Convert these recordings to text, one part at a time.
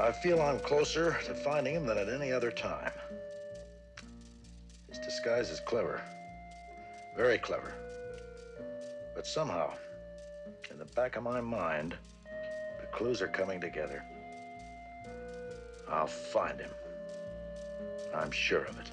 I feel I'm closer to finding him than at any other time. His disguise is clever, very clever. But somehow, in the back of my mind, the clues are coming together. I'll find him. I'm sure of it.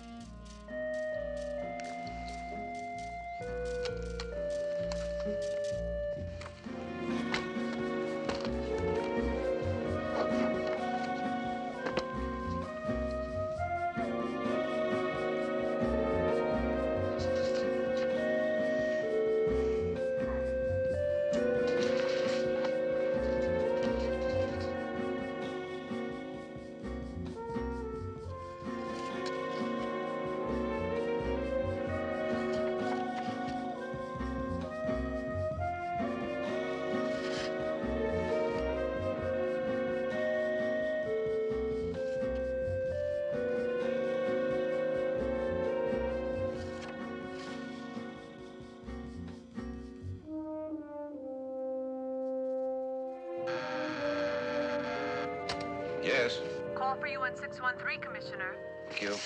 Yes. Call for you on 613, Commissioner. Thank you.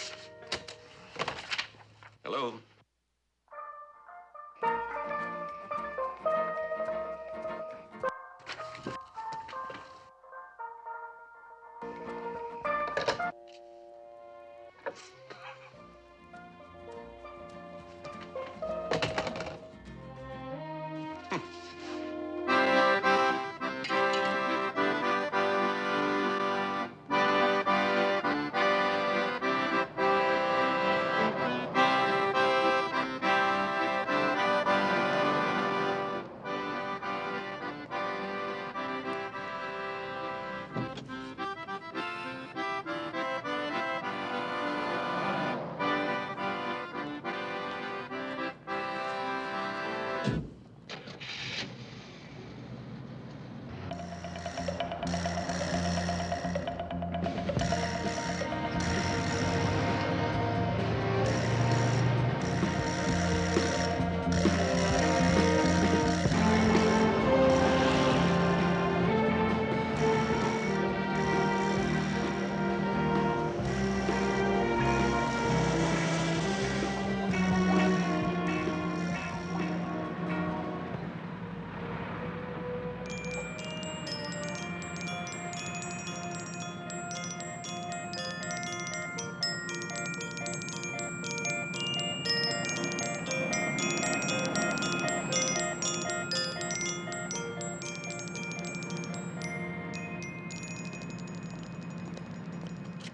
Hello.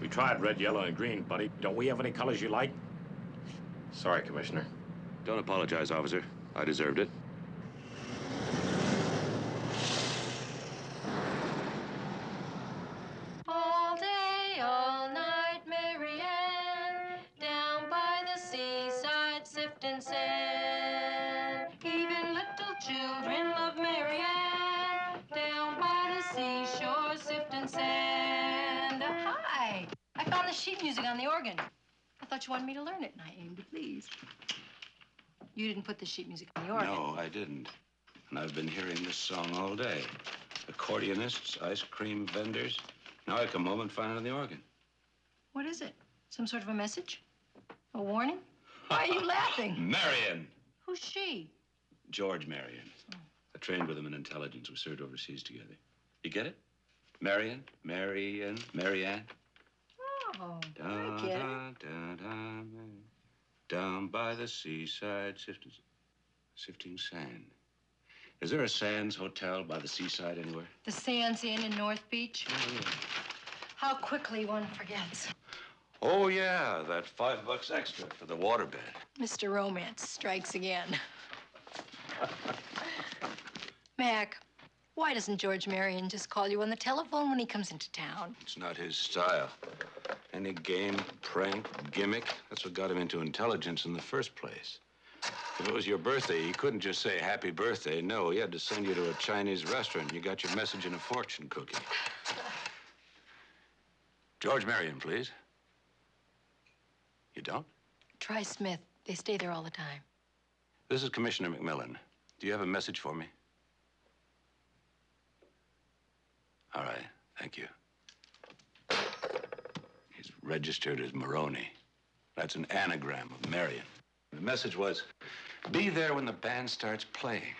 We tried red, yellow, and green, buddy. Don't we have any colors you like? Sorry, Commissioner. Don't apologize, officer. I deserved it. All day, all night, Marianne, down by the seaside, sifting sand. Even little children love Marianne, down by the seashore, sifting sand. Hi, I found the sheet music on the organ. I thought you wanted me to learn it, and I aimed to please. You didn't put the sheet music on the organ. No, I didn't. And I've been hearing this song all day. Accordionists, ice cream vendors. Now I come home and find it on the organ. What is it? Some sort of a message? A warning? Why are you laughing? Marion! Who's she? George Marion. I trained with him in intelligence. We served overseas together. You get it? Marion, Marianne. Oh, Da, I get it. da, da, down by the seaside, sifting sand. Is there a Sands Hotel by the seaside anywhere? The Sands Inn in North Beach. Oh, yeah. How quickly one forgets. Oh, yeah, that $5 extra for the waterbed. Mr. Romance strikes again. Mac, why doesn't George Marion just call you on the telephone when he comes into town? It's not his style. Any game, prank, gimmick, that's what got him into intelligence in the first place. If it was your birthday, he couldn't just say happy birthday. No, he had to send you to a Chinese restaurant and you got your message in a fortune cookie. George Marion, please. You don't? Try Smith. They stay there all the time. This is Commissioner McMillan. Do you have a message for me? All right, thank you. registered as Maroney. That's an anagram of Marion. The message was, be there when the band starts playing.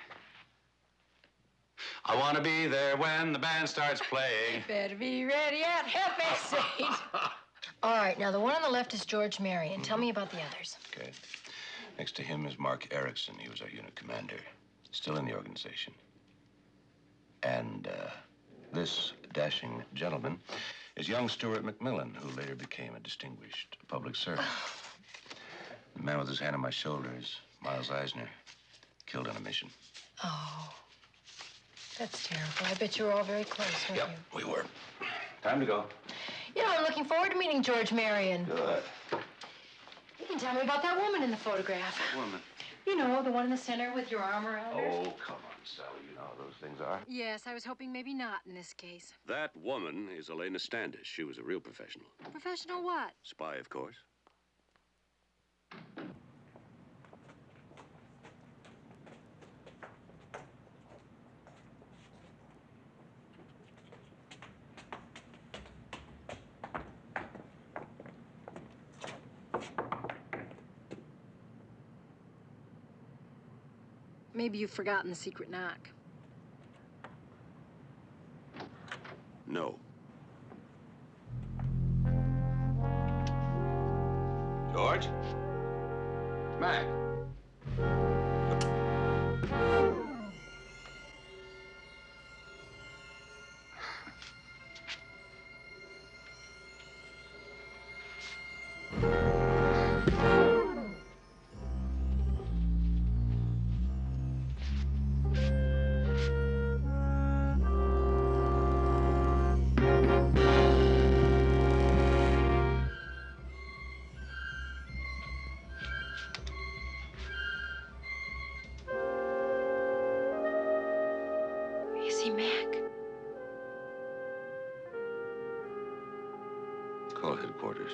I want to be there when the band starts playing. Better be ready at half-past 8. All right, now the one on the left is George Marion. Tell me about the others. Okay. Next to him is Mark Erickson. He was our unit commander. Still in the organization. And this dashing gentleman is young Stuart McMillan, who later became a distinguished public servant. The man with his hand on my shoulder is Miles Eisner, killed on a mission. Oh, that's terrible. I bet you were all very close, weren't Yep, we were. Time to go. you? You know, I'm looking forward to meeting George Marion. Good. You can tell me about that woman in the photograph. What woman? You know, the one in the center with your arm around her. Oh, come on, Sally. You know how those things are. Yes, I was hoping maybe not in this case. That woman is Elena Standish. She was a real professional. Professional what? Spy, of course. Maybe you've forgotten the secret knock. No. George? Mac? Is he Mac? Call headquarters.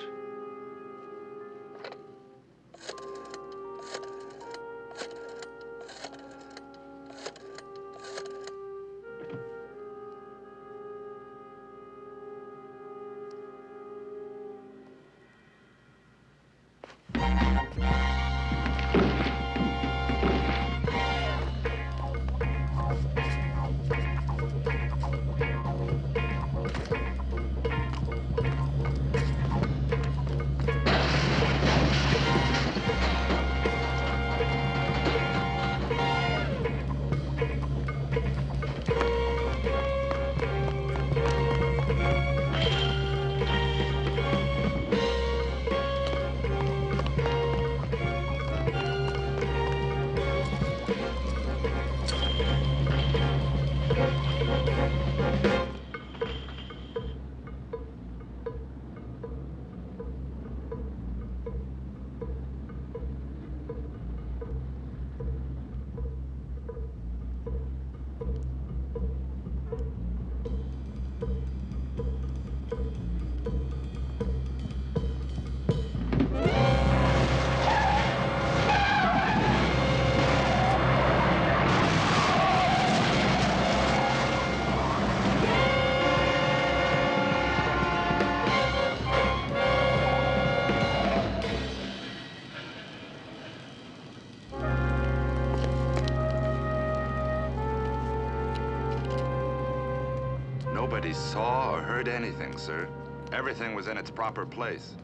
Nobody saw or heard anything, sir. Everything was in its proper place,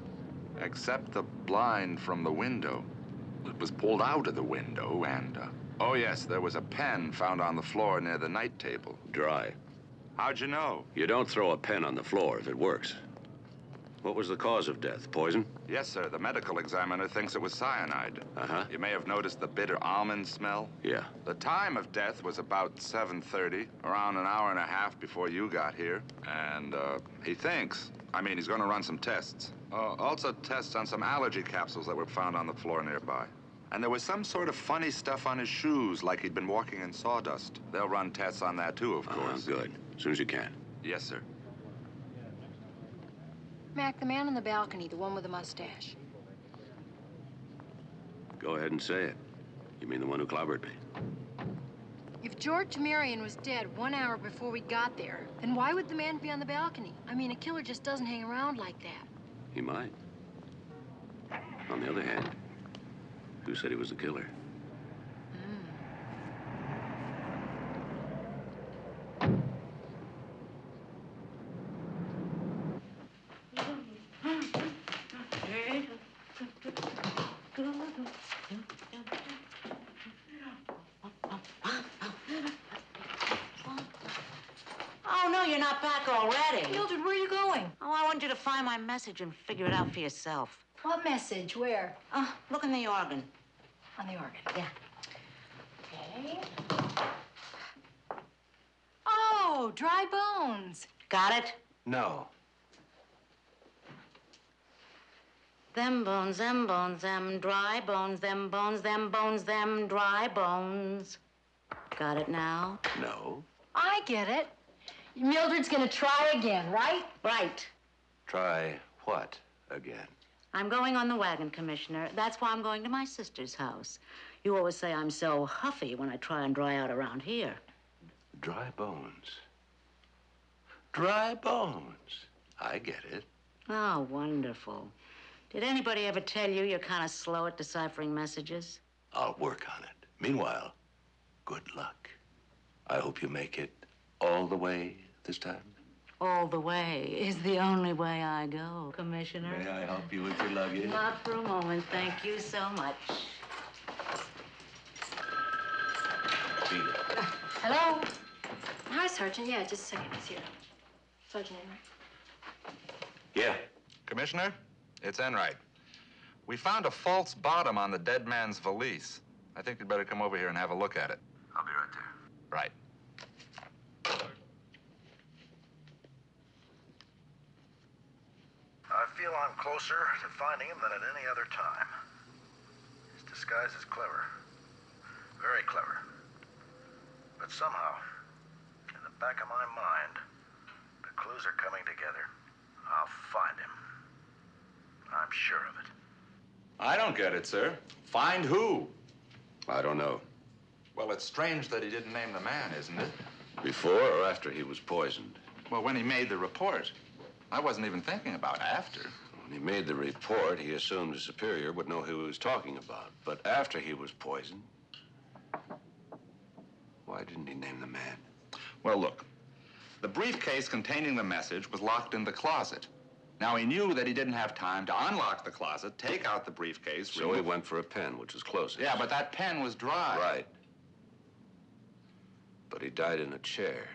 except the blind from the window. It was pulled out of the window, and, oh yes, there was a pen found on the floor near the night table. Dry. How'd you know? You don't throw a pen on the floor if it works. What was the cause of death? Poison? Yes, sir. The medical examiner thinks it was cyanide. Uh-huh. You may have noticed the bitter almond smell. Yeah. The time of death was about 7:30, around an hour and a half before you got here. And, he thinks, he's gonna run some tests. Also tests on some allergy capsules that were found on the floor nearby. And there was some sort of funny stuff on his shoes, like he'd been walking in sawdust. They'll run tests on that, too, of course. Good. As soon as you can. Yes, sir. Mac, the man on the balcony, the one with the mustache. Go ahead and say it. You mean the one who clobbered me? If George Marion was dead 1 hour before we got there, then why would the man be on the balcony? A killer just doesn't hang around like that. He might. On the other hand, who said he was the killer? Oh, no, you're not back already. Mildred, where are you going? Oh, I want you to find my message and figure it out for yourself. What message? Where? Look in the organ. On the organ. Yeah. Okay. Oh, dry bones. Got it? No. Them bones, them dry bones, them bones, them dry bones. Got it now? No. I get it. Mildred's gonna try again, right? Right. Try what again? I'm going on the wagon, Commissioner. That's why I'm going to my sister's house. You always say I'm so huffy when I try and dry out around here. Dry bones. Dry bones. I get it. Oh, wonderful. Did anybody ever tell you you're kind of slow at deciphering messages? I'll work on it. Meanwhile, good luck. I hope you make it all the way this time. All the way is the only way I go, Commissioner. May I help you with your luggage? Not for a moment. Thank you so much. Hello? Hi, Sergeant. Yeah, just a second. It's here. Sergeant Enright. Yeah. Commissioner, it's Enright. We found a false bottom on the dead man's valise. I think you'd better come over here and have a look at it. I'll be right there. Right. I feel I'm closer to finding him than at any other time. His disguise is clever. Very clever. But somehow, in the back of my mind, the clues are coming together. I'll find him. I'm sure of it. I don't get it, sir. Find who? I don't know. Well, it's strange that he didn't name the man, isn't it? Before or after he was poisoned? Well, when he made the report. I wasn't even thinking about after. When he made the report, he assumed his superior would know who he was talking about. But after he was poisoned, why didn't he name the man? Well, look. The briefcase containing the message was locked in the closet. Now, he knew that he didn't have time to unlock the closet, take out the briefcase. So he went for a pen, which was closest. Yeah, but that pen was dry. Right. But he died in a chair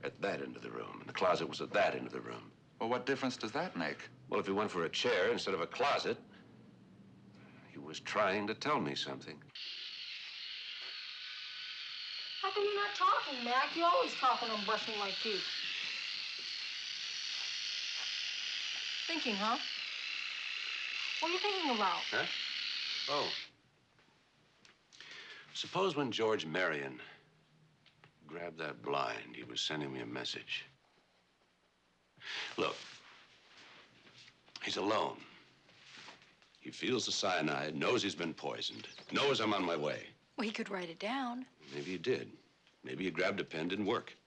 at that end of the room, and the closet was at that end of the room. Well, what difference does that make? Well, if he went for a chair instead of a closet, he was trying to tell me something. How come you're not talking, Mac? You're always talking and brushing my teeth. Thinking, huh? What are you thinking about? Huh? Oh. Suppose when George Marion grabbed that blind, he was sending me a message. Look, he's alone. He feels the cyanide, knows he's been poisoned, knows I'm on my way. Well, he could write it down. Maybe he did. Maybe he grabbed a pen, didn't work.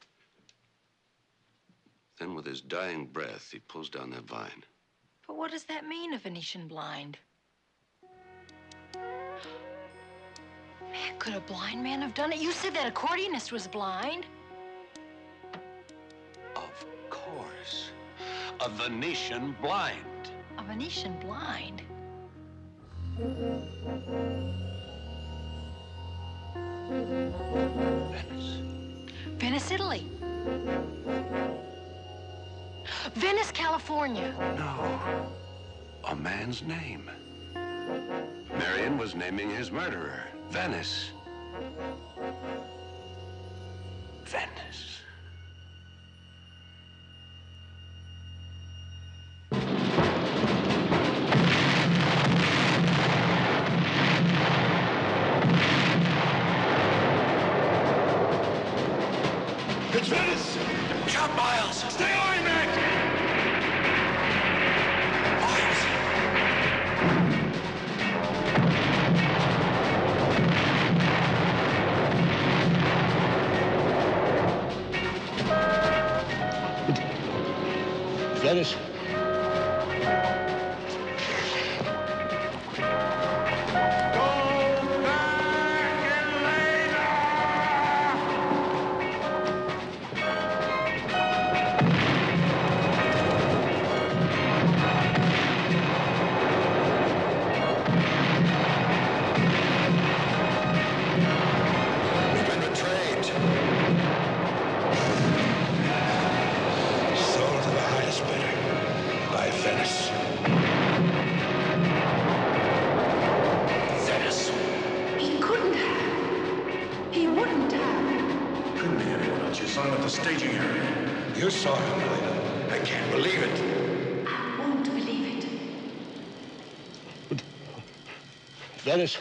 Then with his dying breath, he pulls down that vine. But what does that mean, a Venetian blind? Man, could a blind man have done it? You said that accordionist was blind. Of course. A Venetian blind. A Venetian blind? Venice. Venice, Italy. Venice, California. No. A man's name. Marion was naming his murderer. Venice. Venice. It's Venice! Jump, Miles! Stay on, Mac! Venice. saw him at the staging area. You saw him, Elena. I can't believe it. I won't believe it. Venice.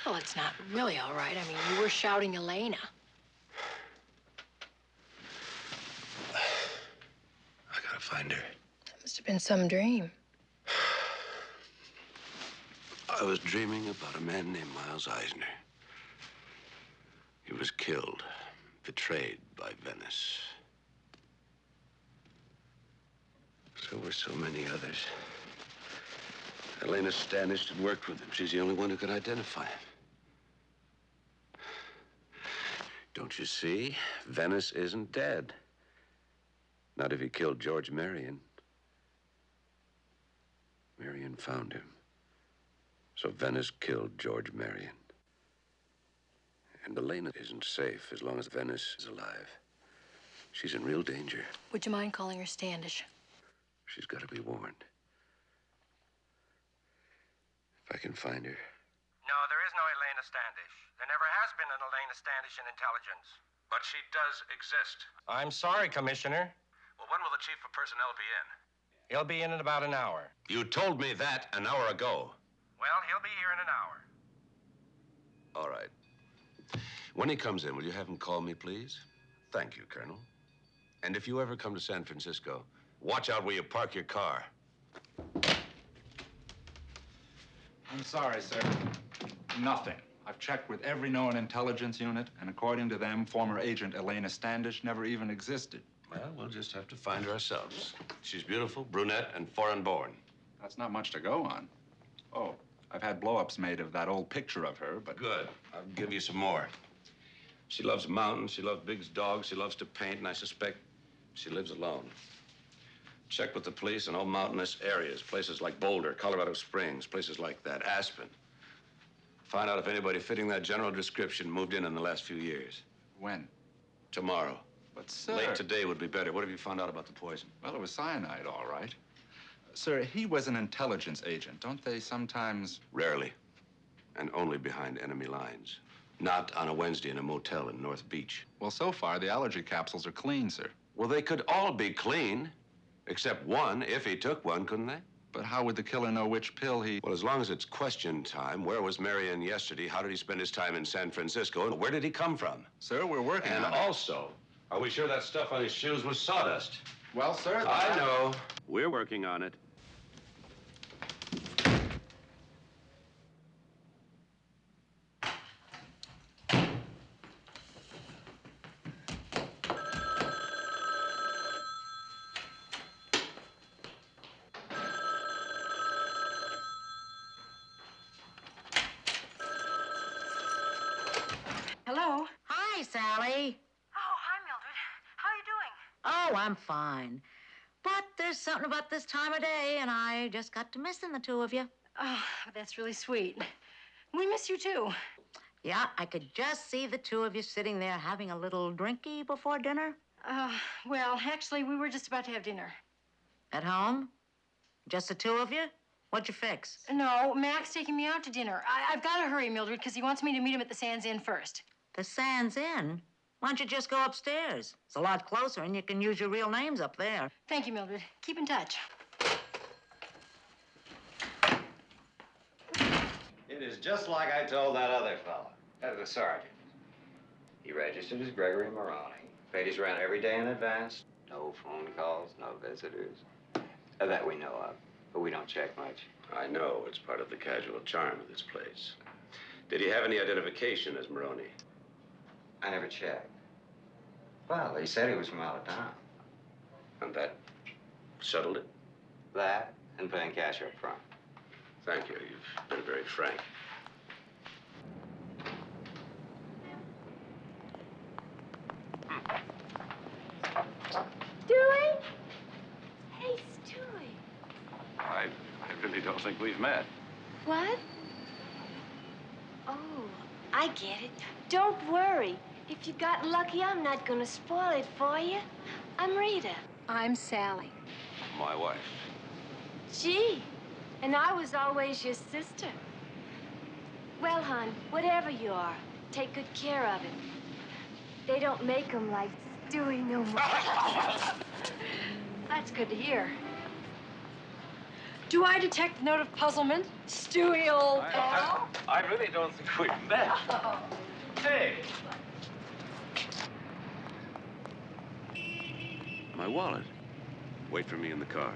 Well, it's not really all right. I mean, you were shouting Elena. I gotta find her. That must have been some dream. I was dreaming about a man named Miles Eisner. He was killed, betrayed by Venice. So were so many others. Elena Standish had worked with him. She's the only one who could identify him. Don't you see? Venice isn't dead. Not if he killed George Marion. Marion found him. So Venice killed George Marion. And Elena isn't safe as long as Venice is alive. She's in real danger. Would you mind calling her Standish? She's got to be warned. If I can find her. No, there is no Elena Standish. There never has been an Elena Standish in intelligence. But she does exist. I'm sorry, Commissioner. Well, when will the chief of personnel be in? He'll be in about an hour. You told me that an hour ago. Well, he'll be here in an hour. All right. When he comes in, will you have him call me, please? Thank you, Colonel. And if you ever come to San Francisco, watch out where you park your car. I'm sorry, sir. Nothing. I've checked with every known intelligence unit, and according to them, former agent Elena Standish never even existed. Well, we'll just have to find her ourselves. She's beautiful, brunette, and foreign-born. That's not much to go on. Oh, I've had blow-ups made of that old picture of her, but... Good. I'll give you some more. She loves mountains, she loves big dogs, she loves to paint, and I suspect she lives alone. Check with the police in all mountainous areas, places like Boulder, Colorado Springs, places like that, Aspen. Find out if anybody fitting that general description moved in the last few years. When? Tomorrow. But, sir... Late today would be better. What have you found out about the poison? Well, it was cyanide, all right. Sir, he was an intelligence agent. Don't they sometimes... Rarely. And only behind enemy lines. Not on a Wednesday in a motel in North Beach. Well, so far, the allergy capsules are clean, sir. Well, they could all be clean. Except one, if he took one, couldn't they? But how would the killer know which pill he... Well, as long as it's question time, where was Marion yesterday? How did he spend his time in San Francisco? And where did he come from? Sir, we're working on it. And also, are we sure that stuff on his shoes was sawdust? Well, sir... I know. We're working on it. Hello? Hi, Sally. Oh, hi, Mildred. How are you doing? Oh, I'm fine. But there's something about this time of day, and I just got to missing the two of you. Oh, that's really sweet. We miss you, too. Yeah, I could just see the two of you sitting there having a little drinky before dinner. Well, actually, we were just about to have dinner. At home? Just the two of you? What'd you fix? No, Mac's taking me out to dinner. I've got to hurry, Mildred, because he wants me to meet him at the Sands Inn first. The Sands Inn? Why don't you just go upstairs? It's a lot closer, and you can use your real names up there. Thank you, Mildred. Keep in touch. It is just like I told that other fella, the sergeant. He registered as Gregory Moroni, paid his rent every day in advance. No phone calls, no visitors. That we know of, but we don't check much. I know. It's part of the casual charm of this place. Did he have any identification as Moroni? I never checked. Well, he said he was from out of town. And that settled it? That and paying cash up front. Thank you. You've been very frank. Dewey? Hey, really don't think we've met. What? Oh, I get it. Don't worry. If you got lucky, I'm not gonna spoil it for you. I'm Rita. I'm Sally. My wife. Gee, and I was always your sister. Well, hon, whatever you are, take good care of him. They don't make them like Stewie no more. That's good to hear. Do I detect a note of puzzlement, Stewie, old pal? I really don't think we've met. Hey! My wallet. Wait for me in the car.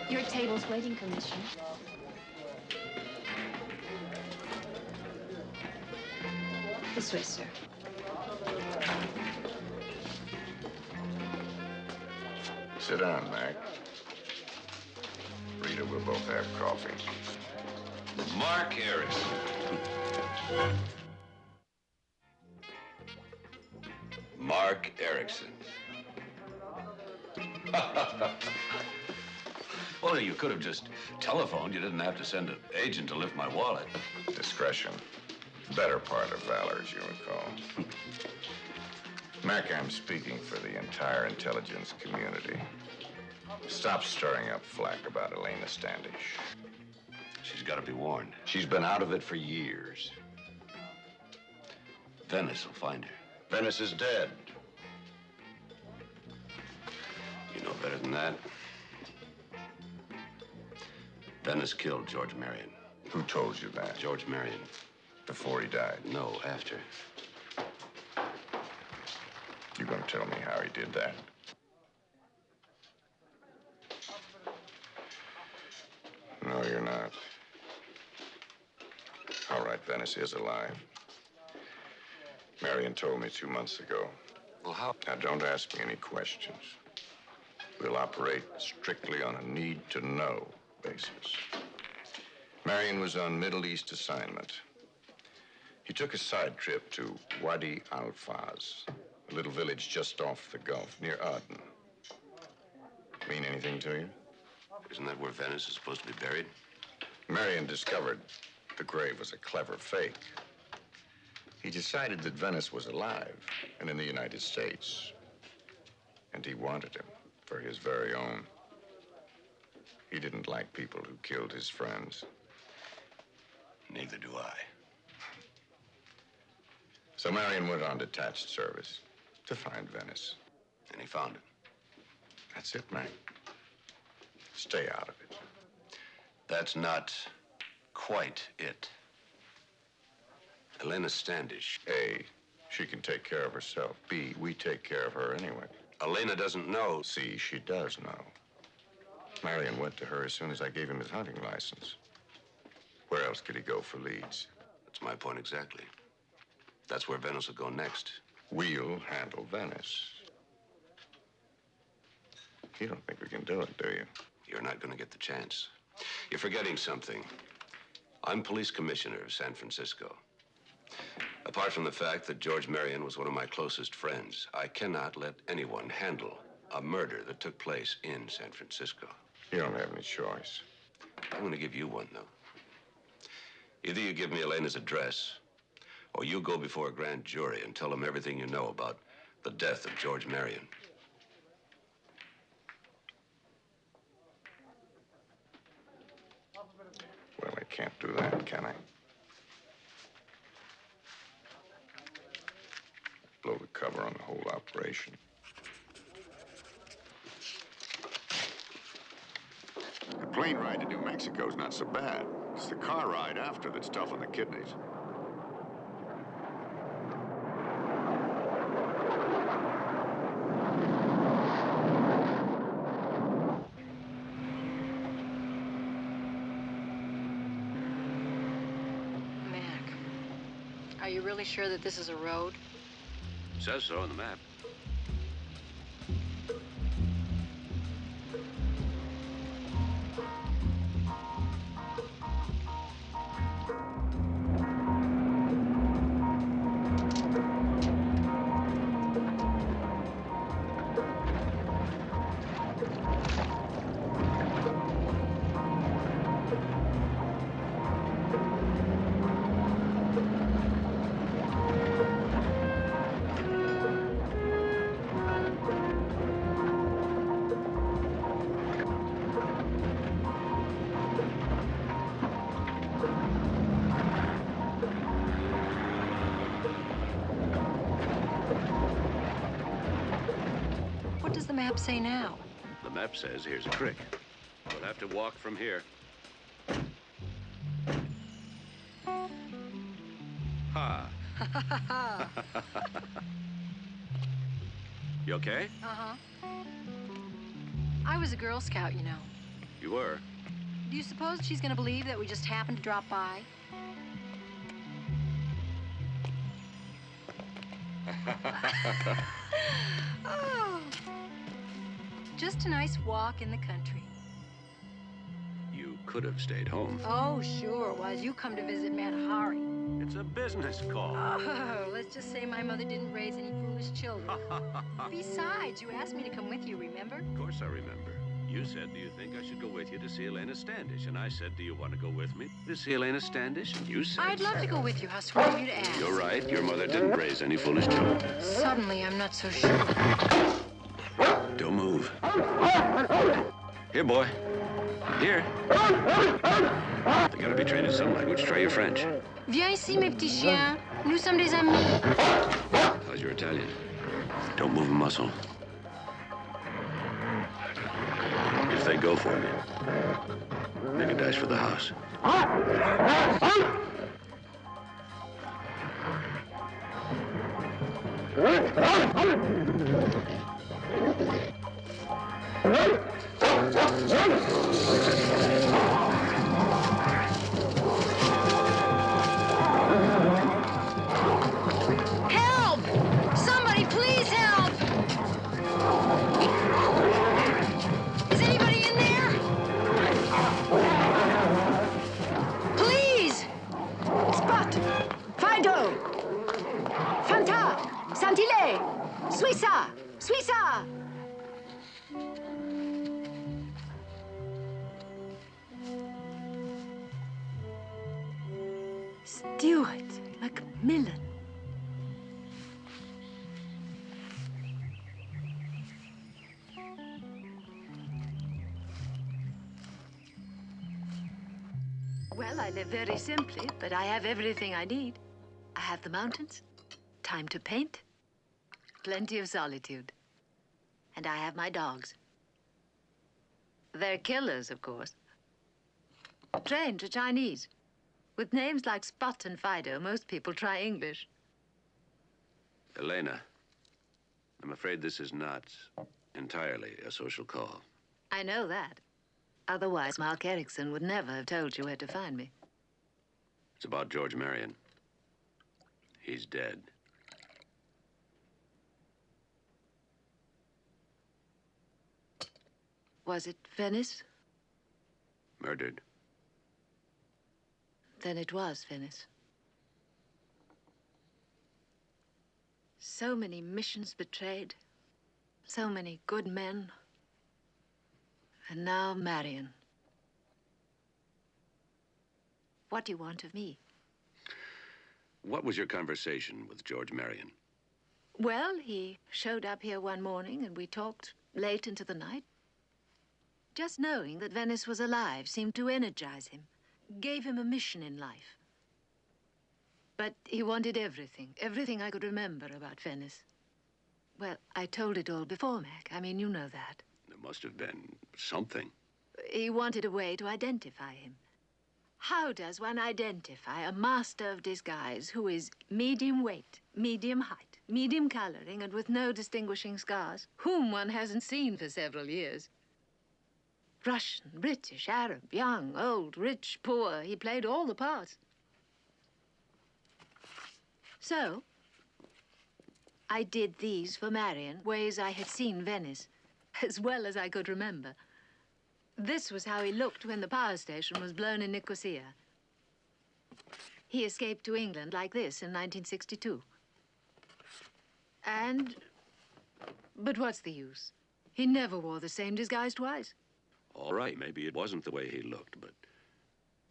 Your table's waiting, Commissioner. This way, sir. Sit down, Mac. Rita, we'll both have coffee. Mark Erickson. Mark Erickson. Well, you could have just telephoned. You didn't have to send an agent to lift my wallet. Discretion. Better part of valor, as you would call. Mac, I'm speaking for the entire intelligence community. Stop stirring up flack about Elena Standish. She's got to be warned. She's been out of it for years. Venice will find her. Venice is dead. You know better than that. Venice killed George Marion. Who told you that? George Marion. Before he died? No, after. You gonna tell me how he did that? No, you're not. All right, Venice is alive. Marion told me 2 months ago. Well, how? Now, don't ask me any questions. We'll operate strictly on a need-to-know basis. Marion was on Middle East assignment. He took a side trip to Wadi Al-Faz, a little village just off the Gulf, near Aden. Mean anything to you? Isn't that where Venice is supposed to be buried? Marion discovered the grave was a clever fake. He decided that Venice was alive and in the United States. And he wanted him for his very own. He didn't like people who killed his friends. Neither do I. So Marion went on detached service to find Venice. And he found it. That's it, Mac. Stay out of it. That's not quite it. Elena Standish. A, she can take care of herself. B, we take care of her anyway. Elena doesn't know. C, she does know. Marion went to her as soon as I gave him his hunting license. Where else could he go for leads? That's my point exactly. That's where Venice will go next. We'll handle Venice. You don't think we can do it, do you? You're not going to get the chance. You're forgetting something. I'm police commissioner of San Francisco. Apart from the fact that George Marion was one of my closest friends, I cannot let anyone handle a murder that took place in San Francisco. You don't have any choice. I'm going to give you one, though. Either you give me Elena's address, or you go before a grand jury and tell them everything you know about the death of George Marion. Well, I can't do that, can I? Blow the cover on the whole operation. The plane ride to New Mexico is not so bad. It's the car ride after that's tough on the kidneys. Are Are you really sure that this is a road? It says so on the map. What does the map say now? The map says here's a creek. We'll have to walk from here. Ha! You okay? Uh-huh. I was a Girl Scout, you know. You were? Do you suppose she's gonna believe that we just happened to drop by? Oh. Just a nice walk in the country. You could have stayed home. Oh, sure was. You come to visit Manahari. It's a business call. Oh, let's just say my mother didn't raise any foolish children. Besides, you asked me to come with you, remember? Of course I remember. You said, do you think I should go with you to see Elena Standish? And I said, do you want to go with me to see Elena Standish? And you said... I'd love to go with you. How sweet of you to ask. You're right. Your mother didn't raise any foolish children. Suddenly, I'm not so sure. Don't move. Here, boy. Here. They gotta be trained in some language. Try your French. Viens ici, mes petits chiens. Nous sommes des amis. How's your Italian? Don't move a muscle. If they go for me, make a dash for the house. Help! Somebody, please help! Is anybody in there? Please! Spot! Fido! Fanta! Santile! Suissa! Suissa! Stewart McMillan. Well, I live very simply, but I have everything I need. I have the mountains, time to paint, plenty of solitude. And I have my dogs. They're killers, of course. Trained to Chinese. With names like Spot and Fido, most people try English. Elena, I'm afraid this is not entirely a social call. I know that. Otherwise, Mark Erickson would never have told you where to find me. It's about George Marion. He's dead. Was it Venice? Murdered. Then it was Venice. So many missions betrayed. So many good men. And now Marion. What do you want of me? What was your conversation with George Marion? Well, he showed up here one morning and we talked late into the night. Just knowing that Venice was alive seemed to energize him, gave him a mission in life. But he wanted everything I could remember about Venice. Well, I told it all before, Mac. I mean, you know that. There must have been something. He wanted a way to identify him. How does one identify a master of disguise who is medium weight, medium height, medium coloring, and with no distinguishing scars, whom one hasn't seen for several years? Russian, British, Arab, young, old, rich, poor. He played all the parts. So, I did these for Marion, ways I had seen Venice, as well as I could remember. This was how he looked when the power station was blown in Nicosia. He escaped to England like this in 1962. But what's the use? He never wore the same disguise twice. All right, maybe it wasn't the way he looked, but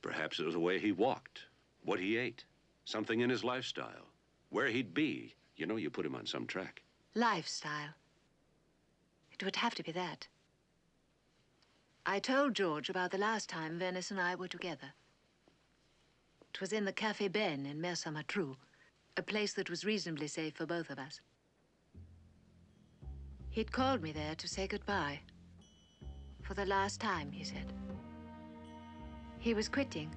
perhaps it was the way he walked, what he ate, something in his lifestyle, where he'd be. You know, you put him on some track. Lifestyle. It would have to be that. I told George about the last time Venice and I were together. It was in the Café Ben in Mersa Matruh, a place that was reasonably safe for both of us. He'd called me there to say goodbye. For the last time, he said. He was quitting,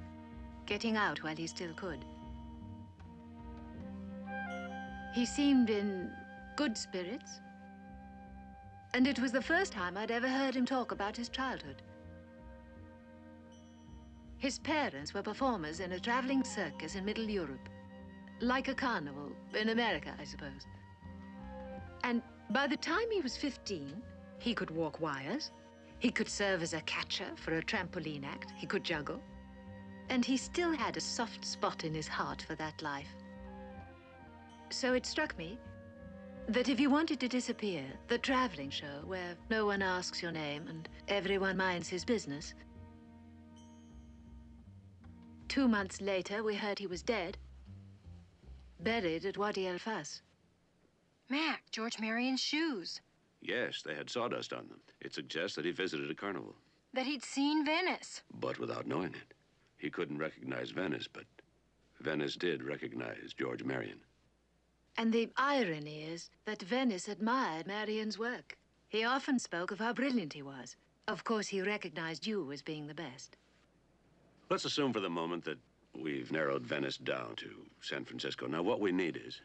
getting out while he still could. He seemed in good spirits. And it was the first time I'd ever heard him talk about his childhood. His parents were performers in a traveling circus in Middle Europe. Like a carnival, in America, I suppose. And by the time he was 15, he could walk wires. He could serve as a catcher for a trampoline act. He could juggle. And he still had a soft spot in his heart for that life. So it struck me that if you wanted to disappear, the traveling show where no one asks your name and everyone minds his business. 2 months later, we heard he was dead, buried at Wadi El Fas. Mac, George Marion's shoes. Yes, they had sawdust on them. It suggests that he visited a carnival. That he'd seen Venice. But without knowing it. He couldn't recognize Venice, but Venice did recognize George Marion. And the irony is that Venice admired Marion's work. He often spoke of how brilliant he was. Of course, he recognized you as being the best. Let's assume for the moment that we've narrowed Venice down to San Francisco. Now, what we need is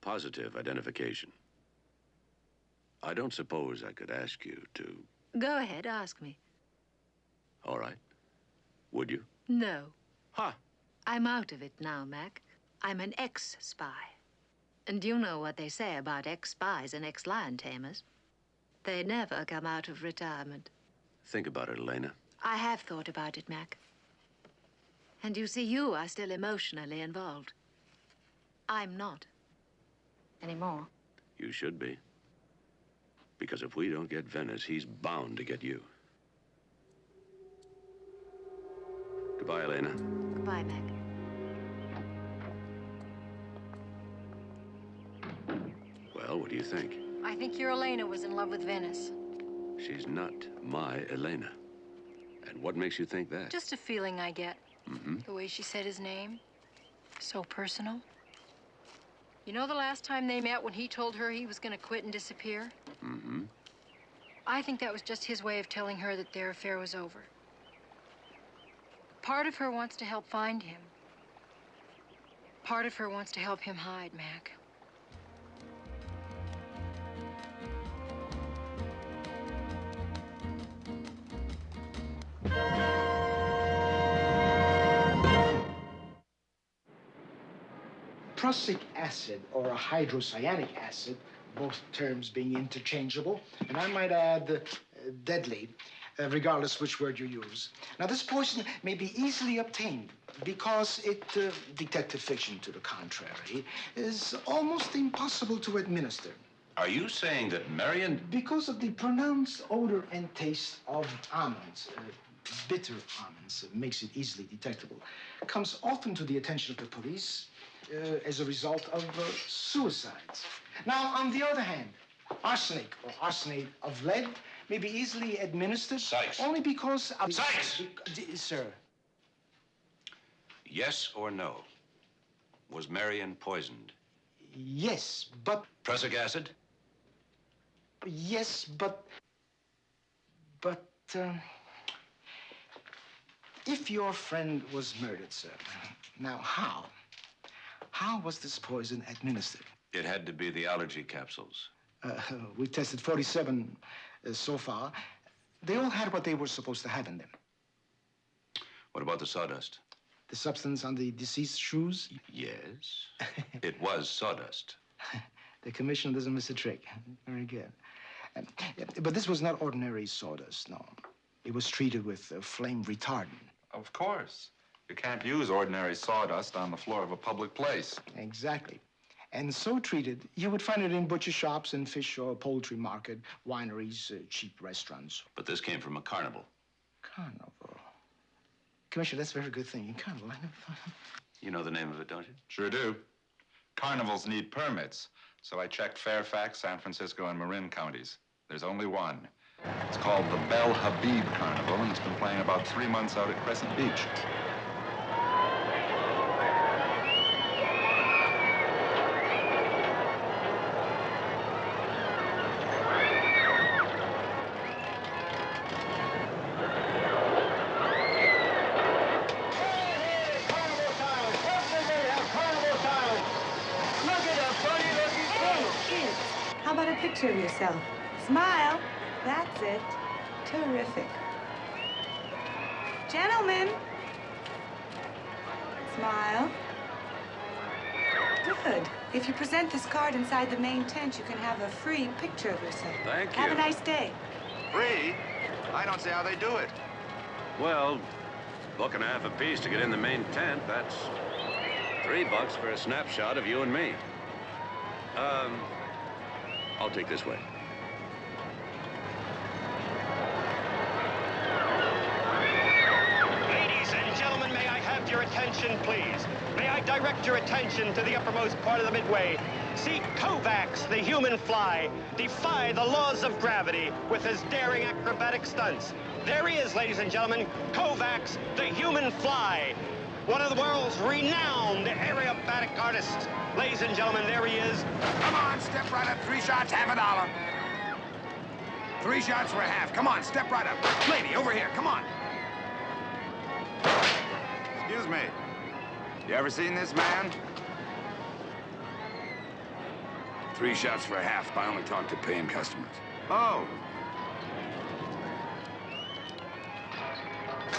positive identification. I don't suppose I could ask you to... Go ahead, ask me. All right. Would you? No. Huh. I'm out of it now, Mac. I'm an ex-spy. And you know what they say about ex-spies and ex-lion tamers. They never come out of retirement. Think about it, Elena. I have thought about it, Mac. And you see, you are still emotionally involved. I'm not. Anymore. You should be. Because if we don't get Venice, he's bound to get you. Goodbye, Elena. Goodbye, Mac. Well, what do you think? I think your Elena was in love with Venice. She's not my Elena. And what makes you think that? Just a feeling I get. Mm-hmm. The way she said his name. So personal. You know the last time they met when he told her he was going to quit and disappear? Mm-hmm. I think that was just his way of telling her that their affair was over. Part of her wants to help find him. Part of her wants to help him hide, Mac. Prussic acid or a hydrocyanic acid, both terms being interchangeable, and I might add deadly, regardless which word you use. Now, this poison may be easily obtained because detective fiction to the contrary, is almost impossible to administer. Are you saying that Marion... Because of the pronounced odor and taste of almonds, bitter almonds, makes it easily detectable, comes often to the attention of the police as a result of suicides. Now, on the other hand, arsenic or arsenate of lead may be easily administered only because of... Sykes! Sir. Yes or no? Was Marion poisoned? Yes, but... Prussic acid? Yes, but... if your friend was murdered, sir, now how? How was this poison administered? It had to be the allergy capsules. We tested 47 so far. They all had what they were supposed to have in them. What about the sawdust? The substance on the deceased shoes? Yes. It was sawdust. The commissioner doesn't miss a trick. Very good. But this was not ordinary sawdust, no. It was treated with flame retardant. Of course. You can't use ordinary sawdust on the floor of a public place. Exactly. And so treated, you would find it in butcher shops and fish or poultry market, wineries, cheap restaurants. But this came from a carnival. Carnival. Commissioner, that's a very good thing. Carnival, I never thought. You know the name of it, don't you? Sure do. Carnivals need permits. So I checked Fairfax, San Francisco, and Marin counties. There's only one. It's called the Bel Habib Carnival, and it's been playing about 3 months out at Crescent Beach. How about a picture of yourself? Smile. That's it. Terrific. Gentlemen. Smile. Good. If you present this card inside the main tent, you can have a free picture of yourself. Thank you. Have a nice day. Free? I don't see how they do it. Well, $1.50 a piece to get in the main tent. That's $3 for a snapshot of you and me. I'll take this way. Ladies and gentlemen, may I have your attention, please? May I direct your attention to the uppermost part of the midway? See Kovacs, the human fly, defy the laws of gravity with his daring acrobatic stunts. There he is, ladies and gentlemen, Kovacs, the human fly. One of the world's renowned aerobatic artists. Ladies and gentlemen, there he is. Come on, step right up. 3 shots, half $1. 3 shots for a half. Come on, step right up. Lady, over here, come on. Excuse me. You ever seen this man? 3 shots for a half. I only talk to paying customers. Oh.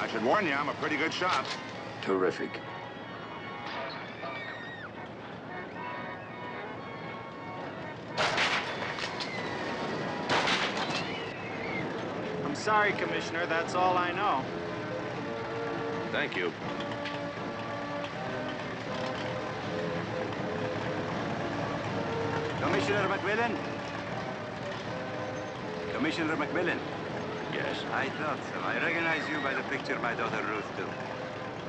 I should warn you, I'm a pretty good shot. Terrific. I'm sorry, Commissioner. That's all I know. Thank you. Commissioner McMillan? Commissioner McMillan? Yes? I thought so. I recognize you by the picture my daughter Ruth took.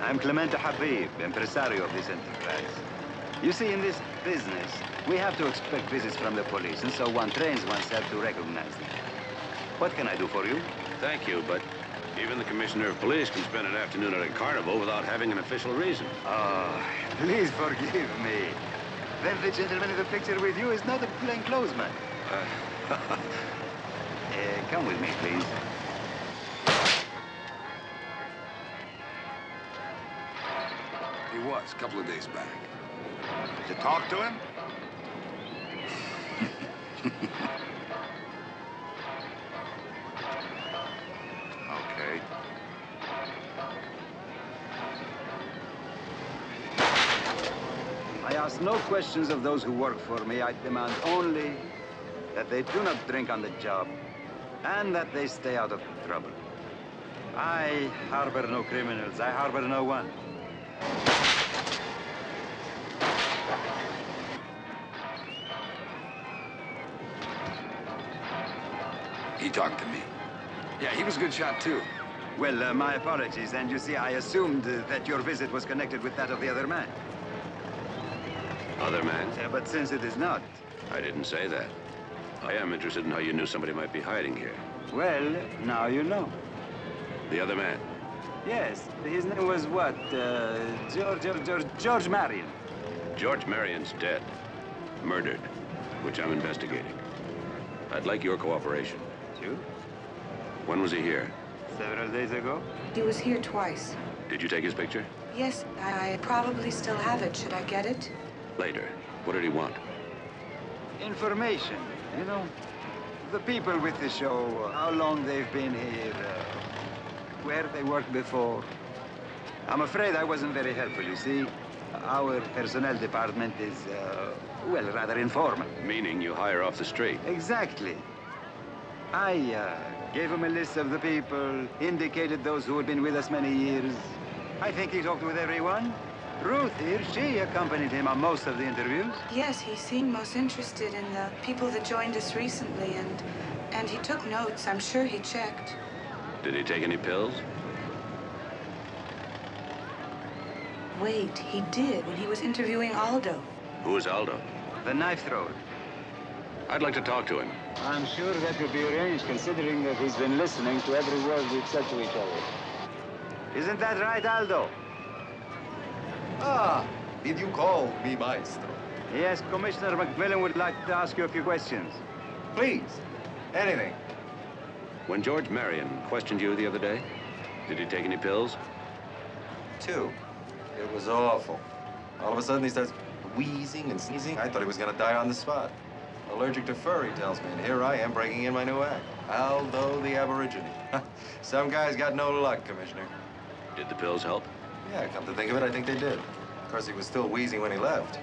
I'm Clemente Habib, impresario of this enterprise. You see, in this business, we have to expect visits from the police, and so one trains oneself to recognize them. What can I do for you? Thank you, but even the commissioner of police can spend an afternoon at a carnival without having an official reason. Oh, please forgive me. Then the gentleman in the picture with you is not a plainclothesman. Come with me, please. He was, a couple of days back. Did you talk to him? Okay. I ask no questions of those who work for me. I demand only that they do not drink on the job and that they stay out of trouble. I harbor no criminals. I harbor no one. He talked to me. Yeah, he was a good shot, too. Well, my apologies. And you see, I assumed that your visit was connected with that of the other man. Other man? But since it is not... I didn't say that. I am interested in how you knew somebody might be hiding here. Well, now you know. The other man? Yes, his name was what? George Marion. George Marion's dead. Murdered, which I'm investigating. I'd like your cooperation. Sure. When was he here? Several days ago. He was here twice. Did you take his picture? Yes, I probably still have it. Should I get it? Later. What did he want? Information, you know. The people with the show, how long they've been here, where they worked before. I'm afraid I wasn't very helpful, you see. Our personnel department is, well, rather informal. Meaning you hire off the street. Exactly. I gave him a list of the people, indicated those who had been with us many years. I think he talked with everyone. Ruth here, she accompanied him on most of the interviews. Yes, he seemed most interested in the people that joined us recently, and he took notes. I'm sure he checked. Did he take any pills? Wait, he did when he was interviewing Aldo. Who is Aldo? The knife thrower. I'd like to talk to him. I'm sure that could be arranged, considering that he's been listening to every word we've said to each other. Isn't that right, Aldo? Ah, did you call me maestro? Yes, Commissioner McMillan would like to ask you a few questions. Please, anything. When George Marion questioned you the other day, did he take any pills? 2. It was awful. All of a sudden, he starts wheezing and sneezing. I thought he was going to die on the spot. Allergic to fur, he tells me, and here I am breaking in my new act. Aldo the Aborigine. Some guys got no luck, Commissioner. Did the pills help? Yeah, come to think of it, I think they did. Of course, he was still wheezing when he left,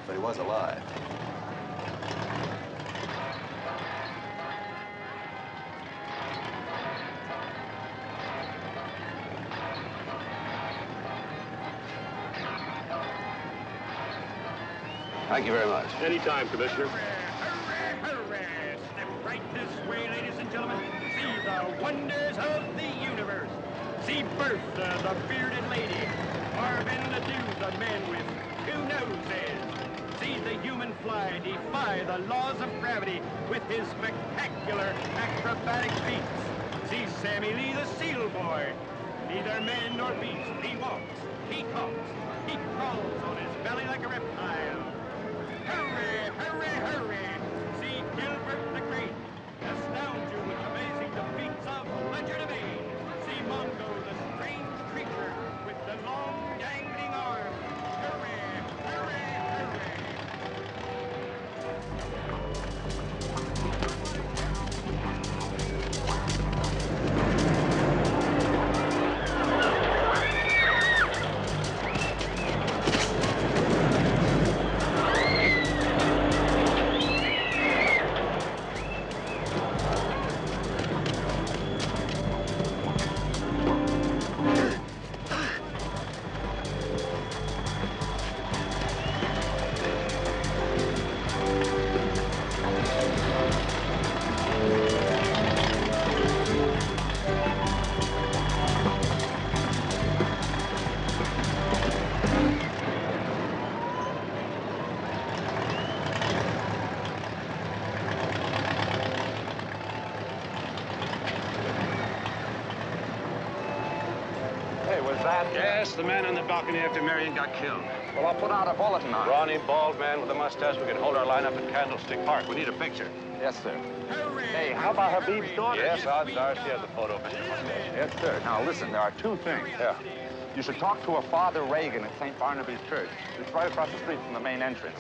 but he was alive. Thank you very much. Anytime, Commissioner. Step right this way, ladies and gentlemen. See the wonders of the universe. See Bertha, the bearded lady. Marvin the Jew, the man with 2 noses. See the human fly defy the laws of gravity with his spectacular acrobatic feats. See Sammy Lee, the seal boy. Neither man nor beast, he walks, he talks, he crawls on his belly like a reptile. Hurry, hurry, hurry! See Gilbert the Great astound you with amazing defeats of legerdemain. See Mongo, the strange creature with the long dangling arms. Hurry, hurry, hurry! Yes, the man on the balcony after Marion got killed. Well, I'll put out a bulletin on it. Brawny, bald man with a mustache. We can hold our line up at Candlestick Park. We need a picture. Yes, sir. Hey, how about Habib's daughter? Yes, odds are she has a photo of Mr. Mustache. Yes, sir. Now, listen, there are 2 things. Yeah. You should talk to a Father Reagan at St. Barnaby's Church. It's right across the street from the main entrance.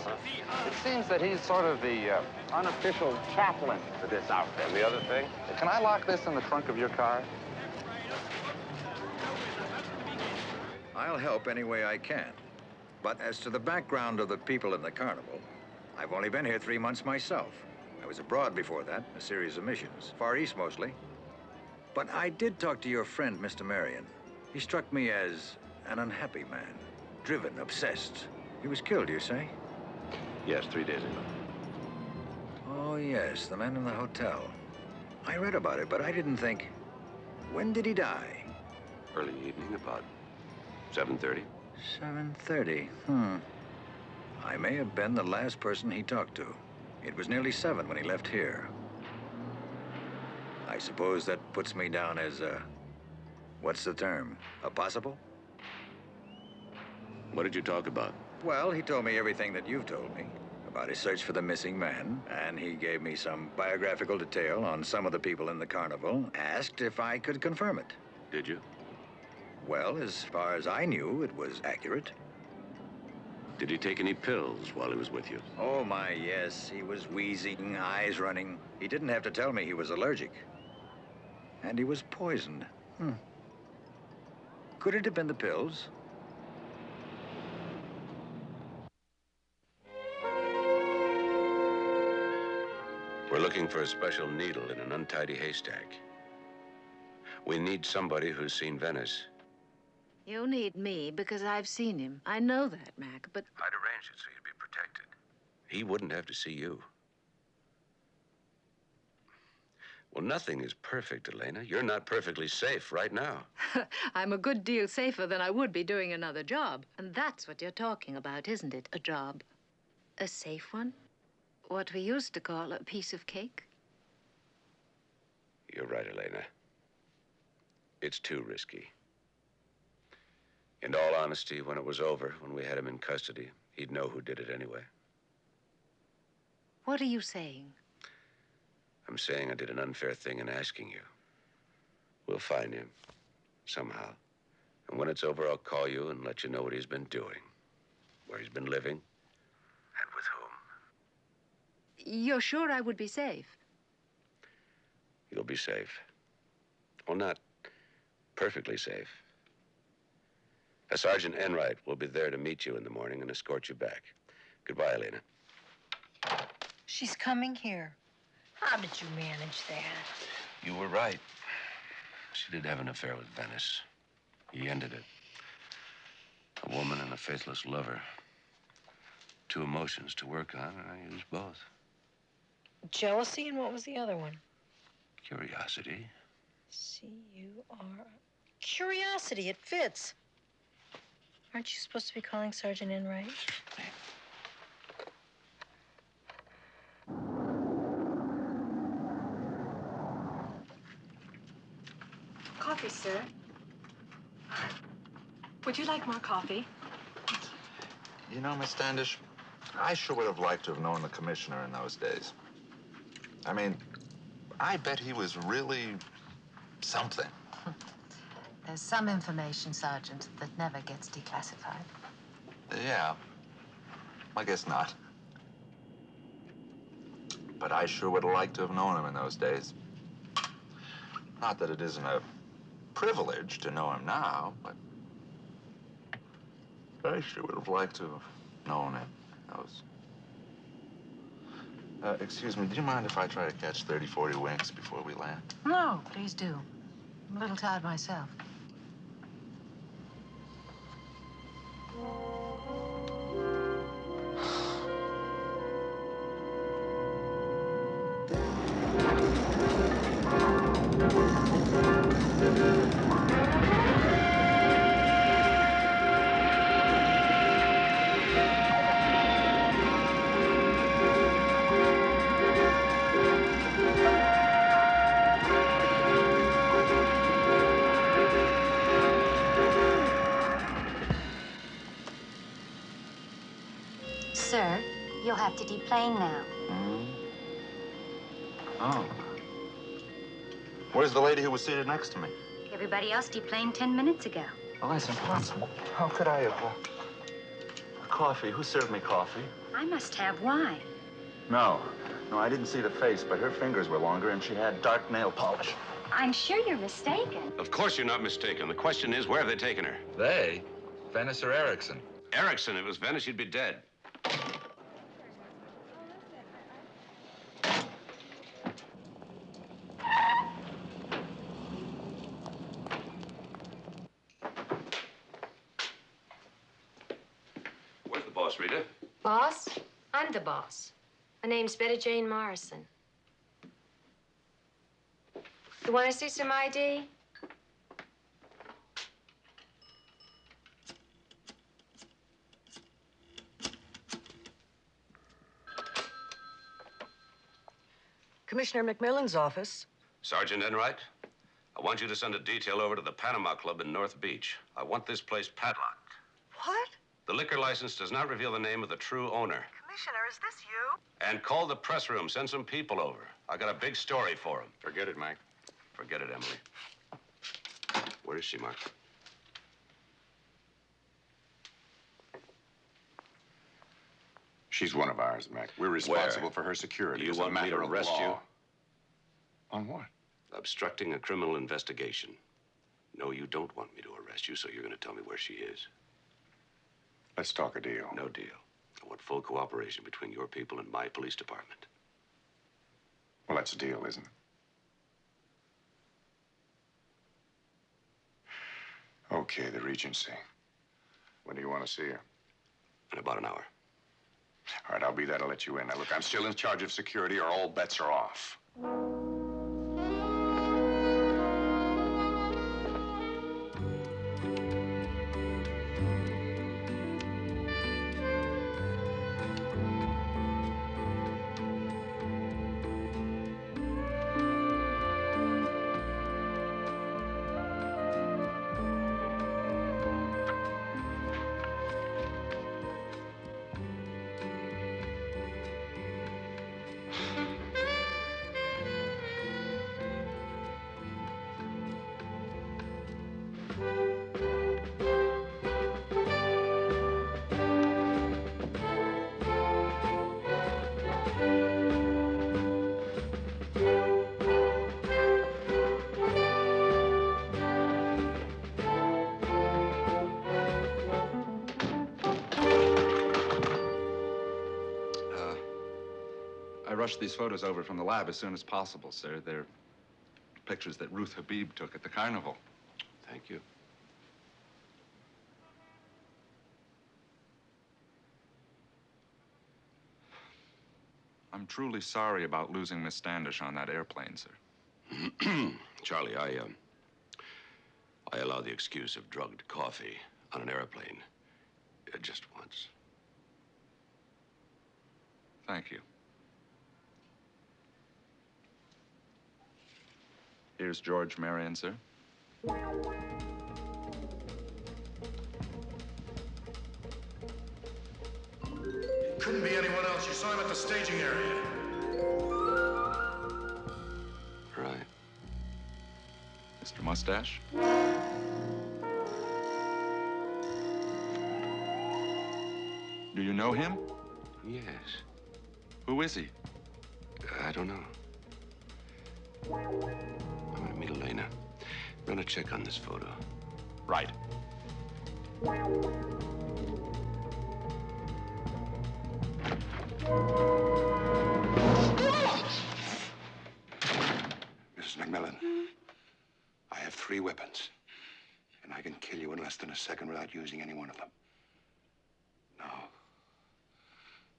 It seems that he's sort of the unofficial chaplain for this outfit. And the other thing? Can I lock this in the trunk of your car? I'll help any way I can. But as to the background of the people in the carnival, I've only been here 3 months myself. I was abroad before that, a series of missions, Far East mostly. But I did talk to your friend, Mr. Marion. He struck me as an unhappy man, driven, obsessed. He was killed, you say? Yes, 3 days ago. Oh, yes, the man in the hotel. I read about it, but I didn't think... When did he die? Early evening, about 7:30. 7:30, I may have been the last person he talked to. It was nearly 7 when he left here. I suppose that puts me down as what's the term? A possible? What did you talk about? Well, he told me everything that you've told me about his search for the missing man, and he gave me some biographical detail on some of the people in the carnival, asked if I could confirm it. Did you? Well, as far as I knew, it was accurate. Did he take any pills while he was with you? Oh, my, yes. He was wheezing, eyes running. He didn't have to tell me he was allergic. And he was poisoned. Could it have been the pills? We're looking for a special needle in an untidy haystack. We need somebody who's seen Venice. You need me because I've seen him. I know that, Mac, but... I'd arrange it so you'd be protected. He wouldn't have to see you. Well, nothing is perfect, Elena. You're not perfectly safe right now. I'm a good deal safer than I would be doing another job. And that's what you're talking about, isn't it? A job. A safe one? What we used to call a piece of cake? You're right, Elena. It's too risky. In all honesty, when it was over, when we had him in custody, he'd know who did it anyway. What are you saying? I'm saying I did an unfair thing in asking you. We'll find him, somehow. And when it's over, I'll call you and let you know what he's been doing, where he's been living, and with whom. You're sure I would be safe? You'll be safe. Well, not perfectly safe. A Sergeant Enright will be there to meet you in the morning and escort you back. Goodbye, Elena. She's coming here. How did you manage that? You were right. She did have an affair with Venice. He ended it. A woman and a faithless lover. Two emotions to work on, and I used both. Jealousy, and what was the other one? Curiosity. C-U-R... Curiosity, it fits. Aren't you supposed to be calling Sergeant Enright? Coffee, sir. Would you like more coffee? You know, Miss Standish, I sure would have liked to have known the commissioner in those days. I mean, I bet he was really something. There's some information, Sergeant, that never gets declassified. Yeah, I guess not. But I sure would have liked to have known him in those days. Not that it isn't a privilege to know him now, but I sure would have liked to have known him. Excuse me, do you mind if I try to catch 30, 40 winks before we land? No, please do. I'm a little tired myself. Sir, you'll have to deplane now. Oh. Where's the lady who was seated next to me? Everybody else deplaned 10 minutes ago. Oh, that's impossible. How could I have... coffee? Who served me coffee? I must have wine. No, I didn't see the face, but her fingers were longer and she had dark nail polish. I'm sure you're mistaken. Of course you're not mistaken. The question is, where have they taken her? They? Venice or Erickson? Erickson. If it was Venice, she'd be dead. Where's the boss, Rita? Boss? I'm the boss. My name's Betty Jane Morrison. You want to see some ID? Commissioner McMillan's office. Sergeant Enright, I want you to send a detail over to the Panama Club in North Beach. I want this place padlocked. What? The liquor license does not reveal the name of the true owner. Commissioner, is this you? And call the press room. Send some people over. I got a big story for them. Forget it, Mike. Forget it, Emily. Where is she, Mark? She's one of ours, Mac. We're responsible for her security. You as a want me to matter of arrest law. you? On what? Obstructing a criminal investigation. No, you don't want me to arrest you, so you're going to tell me where she is. Let's talk a deal. No deal. I want full cooperation between your people and my police department. Well, that's a deal, isn't it? Okay, the Regency. When do you want to see her? In about an hour. All right, I'll be there to let you in. Now, look, I'm still in charge of security, or all bets are off. I rushed these photos over from the lab as soon as possible, sir. They're pictures that Ruth Habib took at the carnival. Thank you. I'm truly sorry about losing Miss Standish on that airplane, sir. Charlie, I allowed the excuse of drugged coffee on an airplane. Just once. Thank you. Here's George Marion, sir. Couldn't be anyone else. You saw him at the staging area. Right. Mr. Mustache? Do you know him? Yes. Who is he? I don't know. I'm gonna meet Elena. Run a check on this photo. Right. Mrs. McMillan, I have 3 weapons, and I can kill you in less than a second without using any one of them. Now,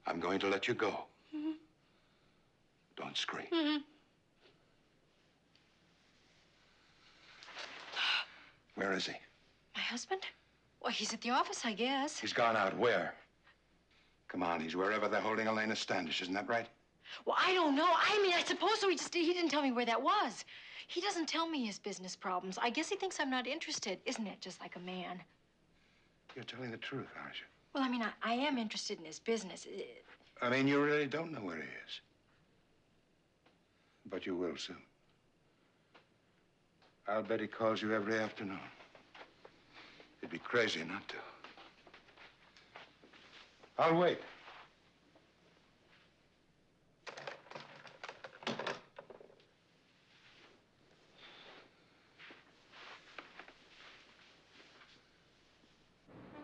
I'm going to let you go. Don't scream. Where is he? My husband? Well, he's at the office, I guess. He's gone out. Where? Come on, he's wherever they're holding Elena Standish, isn't that right? Well, I don't know. I mean, I suppose so. He didn't tell me where that was. He doesn't tell me his business problems. I guess he thinks I'm not interested. Isn't it just like a man? You're telling the truth, aren't you? Well, I mean, I am interested in his business. I mean, you really don't know where he is. But you will soon. I'll bet he calls you every afternoon. It'd be crazy not to. I'll wait.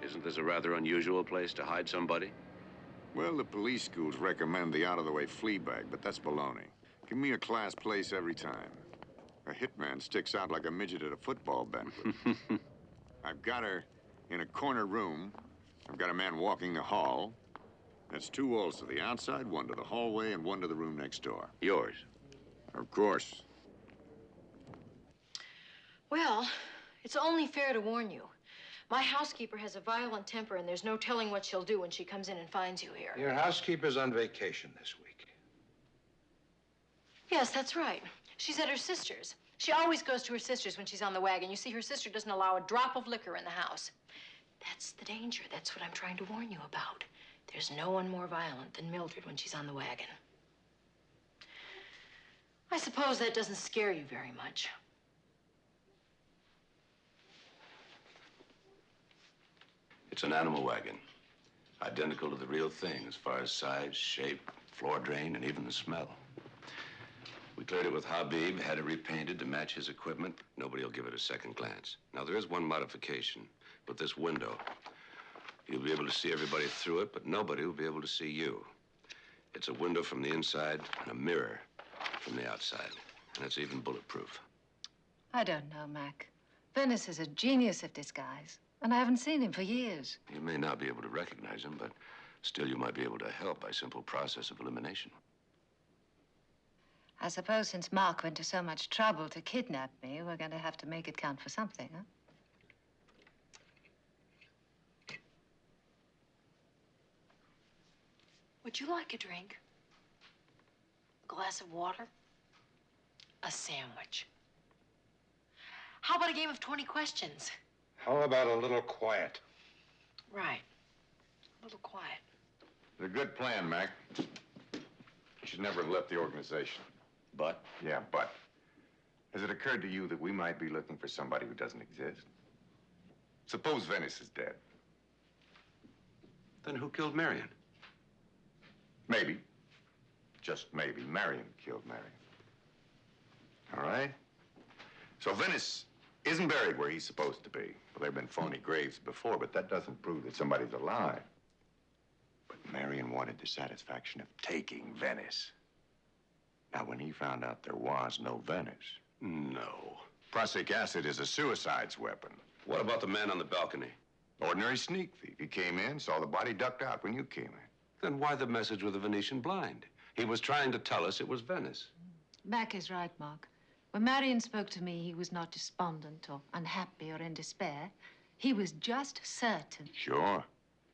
Isn't this a rather unusual place to hide somebody? Well, the police schools recommend the out-of-the-way flea bag, but that's baloney. Give me a class place every time. A hitman sticks out like a midget at a football banquet. I've got her in a corner room. I've got a man walking the hall. That's 2 walls to the outside, 1 to the hallway, and 1 to the room next door. Yours? Of course. Well, it's only fair to warn you. My housekeeper has a violent temper, and there's no telling what she'll do when she comes in and finds you here. Your housekeeper's on vacation this week. Yes, that's right. She's at her sister's. She always goes to her sister's when she's on the wagon. You see, her sister doesn't allow a drop of liquor in the house. That's the danger. That's what I'm trying to warn you about. There's no one more violent than Mildred when she's on the wagon. I suppose that doesn't scare you very much. It's an animal wagon. Identical to the real thing as far as size, shape, floor drain, and even the smell. We cleared it with Habib, had it repainted to match his equipment. Nobody will give it a second glance. Now, there is one modification, but this window. You'll be able to see everybody through it, but nobody will be able to see you. It's a window from the inside and a mirror from the outside. And it's even bulletproof. I don't know, Mac. Venice is a genius at disguise, and I haven't seen him for years. You may not be able to recognize him, but still you might be able to help by simple process of elimination. I suppose since Mark went to so much trouble to kidnap me, we're going to have to make it count for something, huh? Would you like a drink? A glass of water? A sandwich? How about a game of 20 questions? How about a little quiet? Right. A little quiet. It's a good plan, Mac. You should never have left the organization. But? Yeah, but. Has it occurred to you that we might be looking for somebody who doesn't exist? Suppose Venice is dead. Then who killed Marion? Maybe. Just maybe. Marion killed Marion. All right? So Venice isn't buried where he's supposed to be. Well, there have been phony graves before, but that doesn't prove that somebody's alive. But Marion wanted the satisfaction of taking Venice. Now, when he found out there was no Venice... No. Prussic acid is a suicide's weapon. What about the man on the balcony? Ordinary sneak thief. He came in, saw the body, ducked out when you came in. Then why the message with the Venetian blind? He was trying to tell us it was Venice. Mac is right, Mark. When Marion spoke to me, he was not despondent or unhappy or in despair. He was just certain. Sure.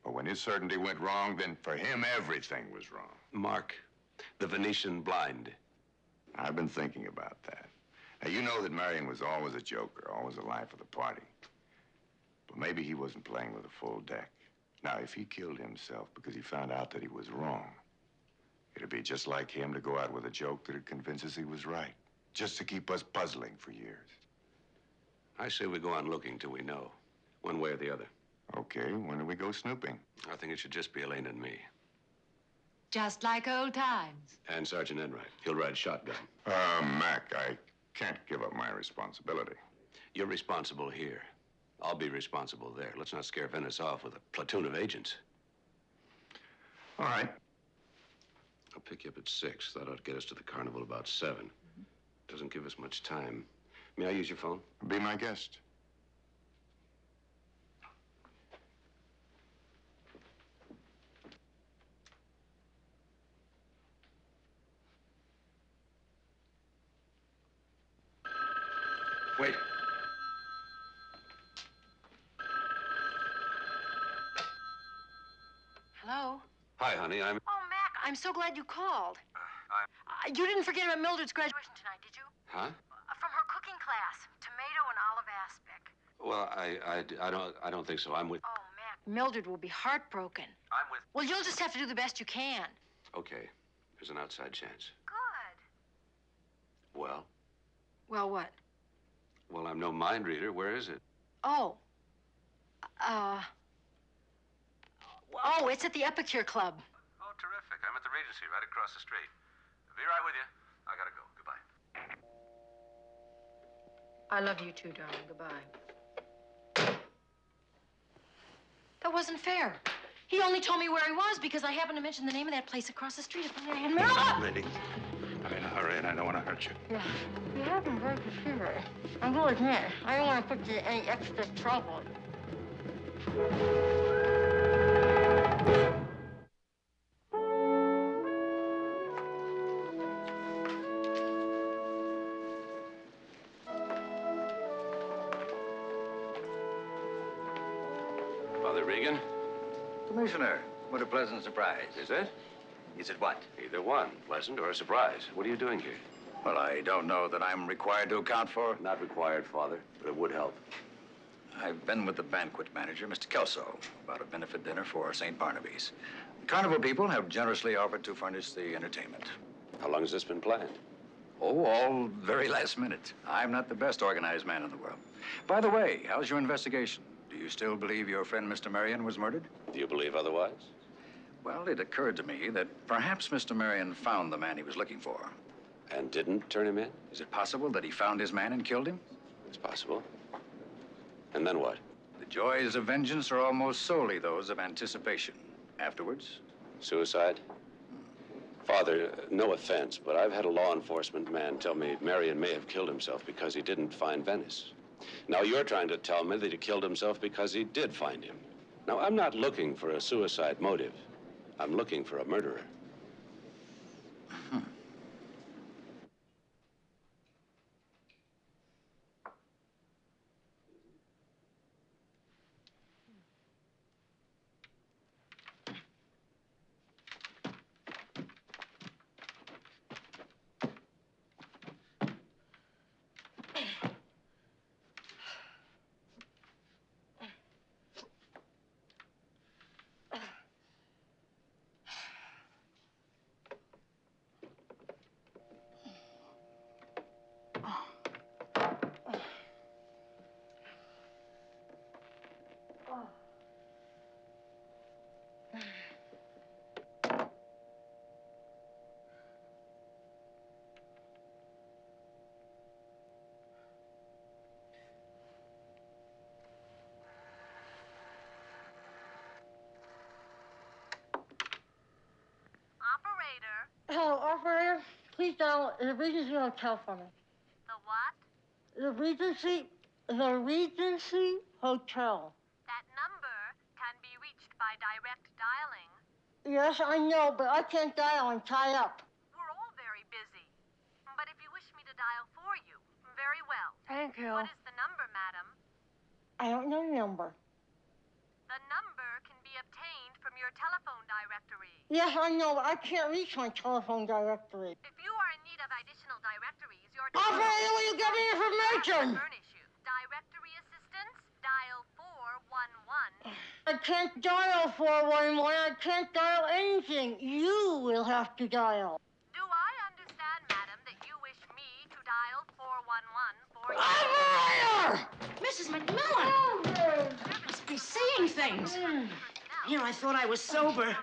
But when his certainty went wrong, then for him, everything was wrong. Mark, the Venetian blind. I've been thinking about that. Now, you know that Marion was always a joker, always the life of the party. But maybe he wasn't playing with a full deck. Now, if he killed himself because he found out that he was wrong, it'd be just like him to go out with a joke that'd convince us he was right, just to keep us puzzling for years. I say we go on looking till we know, one way or the other. Okay, when do we go snooping? I think it should just be Elena and me. Just like old times. And Sergeant Enright. He'll ride shotgun. Mac, I can't give up my responsibility. You're responsible here. I'll be responsible there. Let's not scare Venice off with a platoon of agents. All right. I'll pick you up at 6. That ought to get us to the carnival about 7. Doesn't give us much time. May I use your phone? Be my guest. Wait. Hello? Hi, honey. Oh, Mac, I'm so glad you called. You didn't forget about Mildred's graduation tonight, did you? Huh? From her cooking class, tomato and olive aspic. Well, I don't think so. I'm with... Oh, Mac, Mildred will be heartbroken. I'm with... Well, you'll just have to do the best you can. Okay. There's an outside chance. Good. Well? Well, what? Well, I'm no mind reader. Where is it? Oh. Oh, it's at the Epicure Club. Oh, terrific. I'm at the Regency right across the street. Be right with you. I gotta go. Goodbye. I love you too, darling. Goodbye. That wasn't fair. He only told me where he was because I happened to mention the name of that place across the street. Lady, I'm in a hurry and I don't want to hurt you. Yeah. You have been very considerate. I'm going with me. I don't want to put you in any extra trouble. Father Regan? Commissioner, what a pleasant surprise. Is it? Is it what? Either one, pleasant or a surprise. What are you doing here? Well, I don't know that I'm required to account for. Not required, Father, but it would help. I've been with the banquet manager, Mr. Kelso, about a benefit dinner for St. Barnaby's. The carnival people have generously offered to furnish the entertainment. How long has this been planned? Oh, all very last minute. I'm not the best organized man in the world. By the way, how's your investigation? Do you still believe your friend Mr. Marion was murdered? Do you believe otherwise? Well, it occurred to me that perhaps Mr. Marion found the man he was looking for. And didn't turn him in? Is it possible that he found his man and killed him? It's possible. And then what? The joys of vengeance are almost solely those of anticipation. Afterwards? Suicide? Father, no offense, but I've had a law enforcement man tell me Marion may have killed himself because he didn't find Venice. Now you're trying to tell me that he killed himself because he did find him. Now, I'm not looking for a suicide motive. I'm looking for a murderer. Hello, operator. Please dial the Regency Hotel for me. The what? The Regency Hotel. That number can be reached by direct dialing. Yes, I know, but I can't dial. I'm tied up. We're all very busy. But if you wish me to dial for you, very well. Thank you. What is the number, madam? I don't know the number. The number can be obtained from your telephone directory. Yes, I know, but I can't reach my telephone directory. If you are in need of additional directories, your Operator, will you give me information? furnish you. Directory assistance, dial 411. I can't dial 411. I can't dial anything. You will have to dial. Do I understand, madam, that you wish me to dial 411 for you? Operator! Mrs. McMillan! Must be seeing things. Here, I thought I was sober.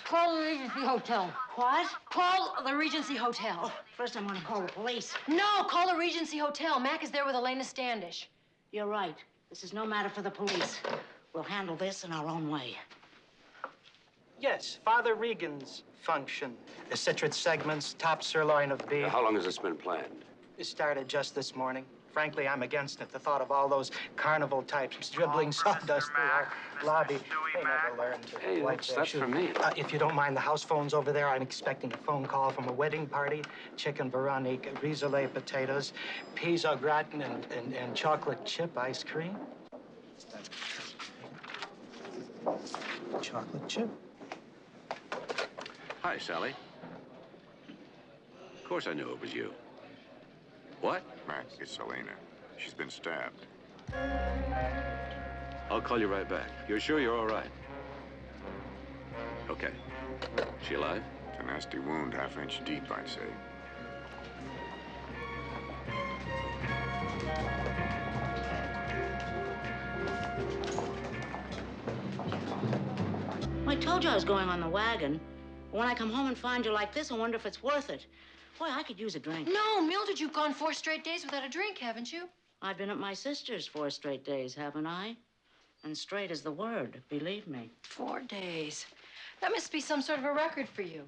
Call the Regency Hotel. What? Call the Regency Hotel. Oh, first I'm going to call the police. No, call the Regency Hotel. Mac is there with Elena Standish. You're right. This is no matter for the police. We'll handle this in our own way. Yes, Father Regan's function. Citrus segments, top sirloin of beef. How long has this been planned? It started just this morning. Frankly, I'm against it. The thought of all those carnival types dribbling sawdust through our lobby. They never learn to Hey, wipe their that's shoes. for me. If you don't mind, the house phone's over there. I'm expecting a phone call from a wedding party. Chicken Veronique, risole potatoes, peas au gratin, and chocolate chip ice cream. Chocolate chip? Hi, Sally. Of course I knew it was you. What? Mac, it's Elena. She's been stabbed. I'll call you right back. You're sure you're all right? Okay. She alive? It's a nasty wound, half-inch deep, I'd say. I told you I was going on the wagon. When I come home and find you like this, I wonder if it's worth it. Boy, I could use a drink. No, Mildred, you've gone 4 straight days without a drink, haven't you? I've been at my sister's 4 straight days, haven't I? And straight is the word, believe me. 4 days. That must be some sort of a record for you.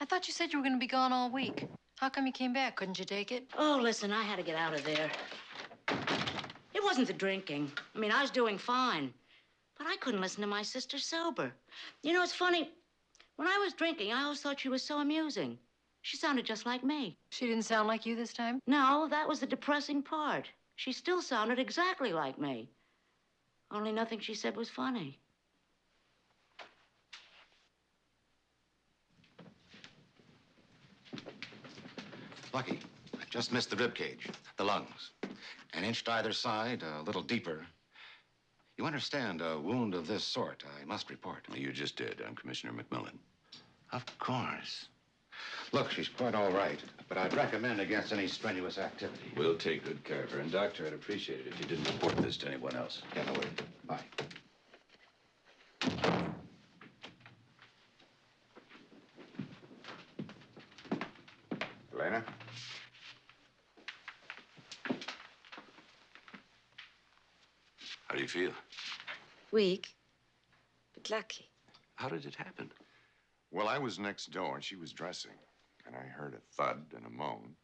I thought you said you were going to be gone all week. How come you came back? Couldn't you take it? Oh, listen, I had to get out of there. It wasn't the drinking. I mean, I was doing fine. But I couldn't listen to my sister sober. You know, it's funny. When I was drinking, I always thought she was so amusing. She sounded just like me. She didn't sound like you this time? No, that was the depressing part. She still sounded exactly like me. Only nothing she said was funny. Lucky. I just missed the rib cage, the lungs. An inch to either side, a little deeper. You understand, a wound of this sort, I must report. You just did. I'm Commissioner McMillan. Of course. Look, she's quite all right, but I'd recommend against any strenuous activity. We'll take good care of her. And, Doctor, I'd appreciate it if you didn't report this to anyone else. Yeah, no worries. Bye. Elena? How do you feel? Weak, but lucky. How did it happen? Well, I was next door and she was dressing, and I heard a thud and a moan.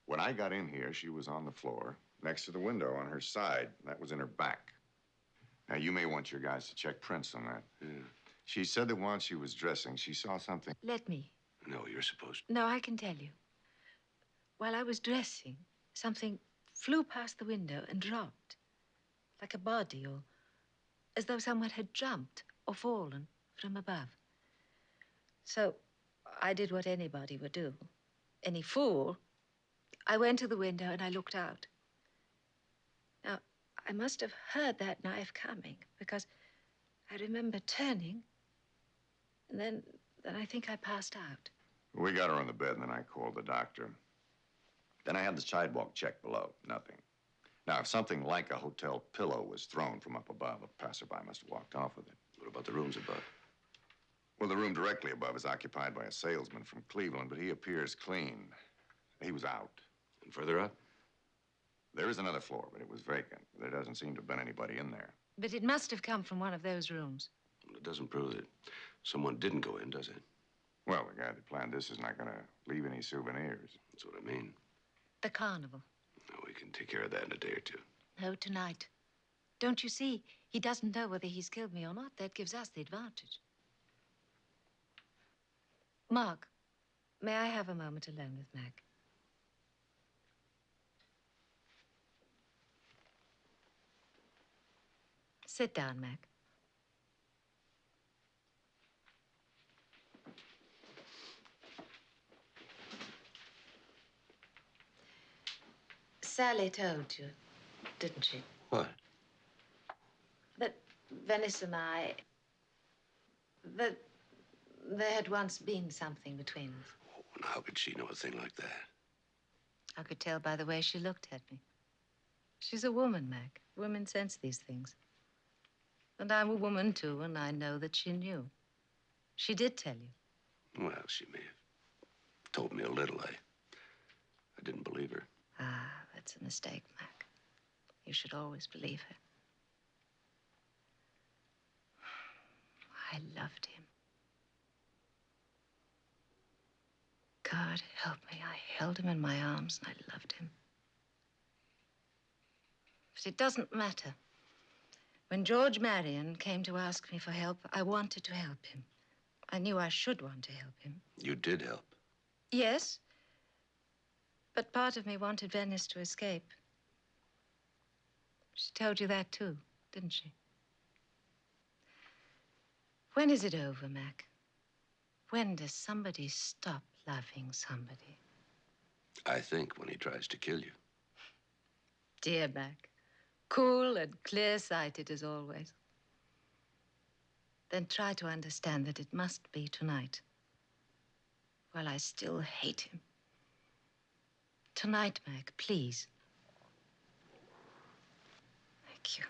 When I got in here, she was on the floor, next to the window on her side. That was in her back. Now, you may want your guys to check prints on that. Yeah. She said that while she was dressing, she saw something. Let me. No, you're supposed to. No, I can tell you. While I was dressing, something flew past the window and dropped. Like a body, or as though someone had jumped or fallen from above. So I did what anybody would do. Any fool. I went to the window and I looked out. Now, I must have heard that knife coming because I remember turning and then I think I passed out. We got her on the bed, and then I called the doctor. Then I had the sidewalk checked below. Nothing. Now, if something like a hotel pillow was thrown from up above, a passerby must have walked off with it. What about the rooms above? Well, the room directly above is occupied by a salesman from Cleveland, but he appears clean. He was out. And further up? There is another floor, but it was vacant. There doesn't seem to have been anybody in there. But it must have come from one of those rooms. Well, it doesn't prove that someone didn't go in, does it? Well, the guy that planned this is not going to leave any souvenirs. That's what I mean. The carnival. No, we can take care of that in a day or two. No, tonight. Don't you see? He doesn't know whether he's killed me or not. That gives us the advantage. Mark, may I have a moment alone with Mac? Sit down, Mac. Sally told you, didn't she? What? That Venice and I... that there had once been something between us. Oh, and how could she know a thing like that? I could tell by the way she looked at me. She's a woman, Mac. Women sense these things. And I'm a woman, too, and I know that she knew. She did tell you. Well, she may have told me a little. I didn't believe her. Ah, that's a mistake, Mac. You should always believe her. I loved him. God help me, I held him in my arms and I loved him. But it doesn't matter. When George Marion came to ask me for help, I wanted to help him. I knew I should want to help him. You did help. Yes, but part of me wanted Venice to escape. She told you that too, didn't she? When is it over, Mac? When does somebody stop loving somebody? I think when he tries to kill you. Dear Mac, cool and clear-sighted as always. Then try to understand that it must be tonight. While I still hate him. Tonight, Mac, please. Thank you.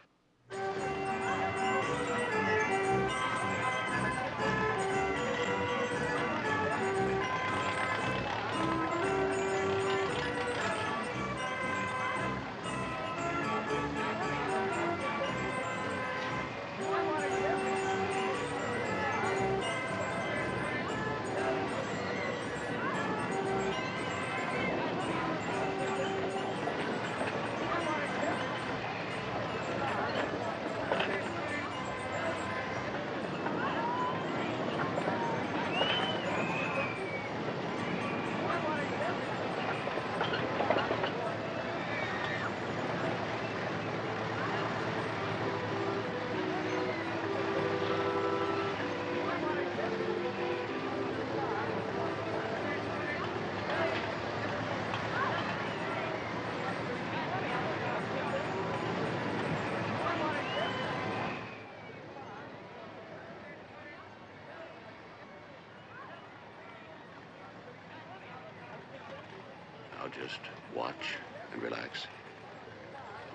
Now just watch and relax.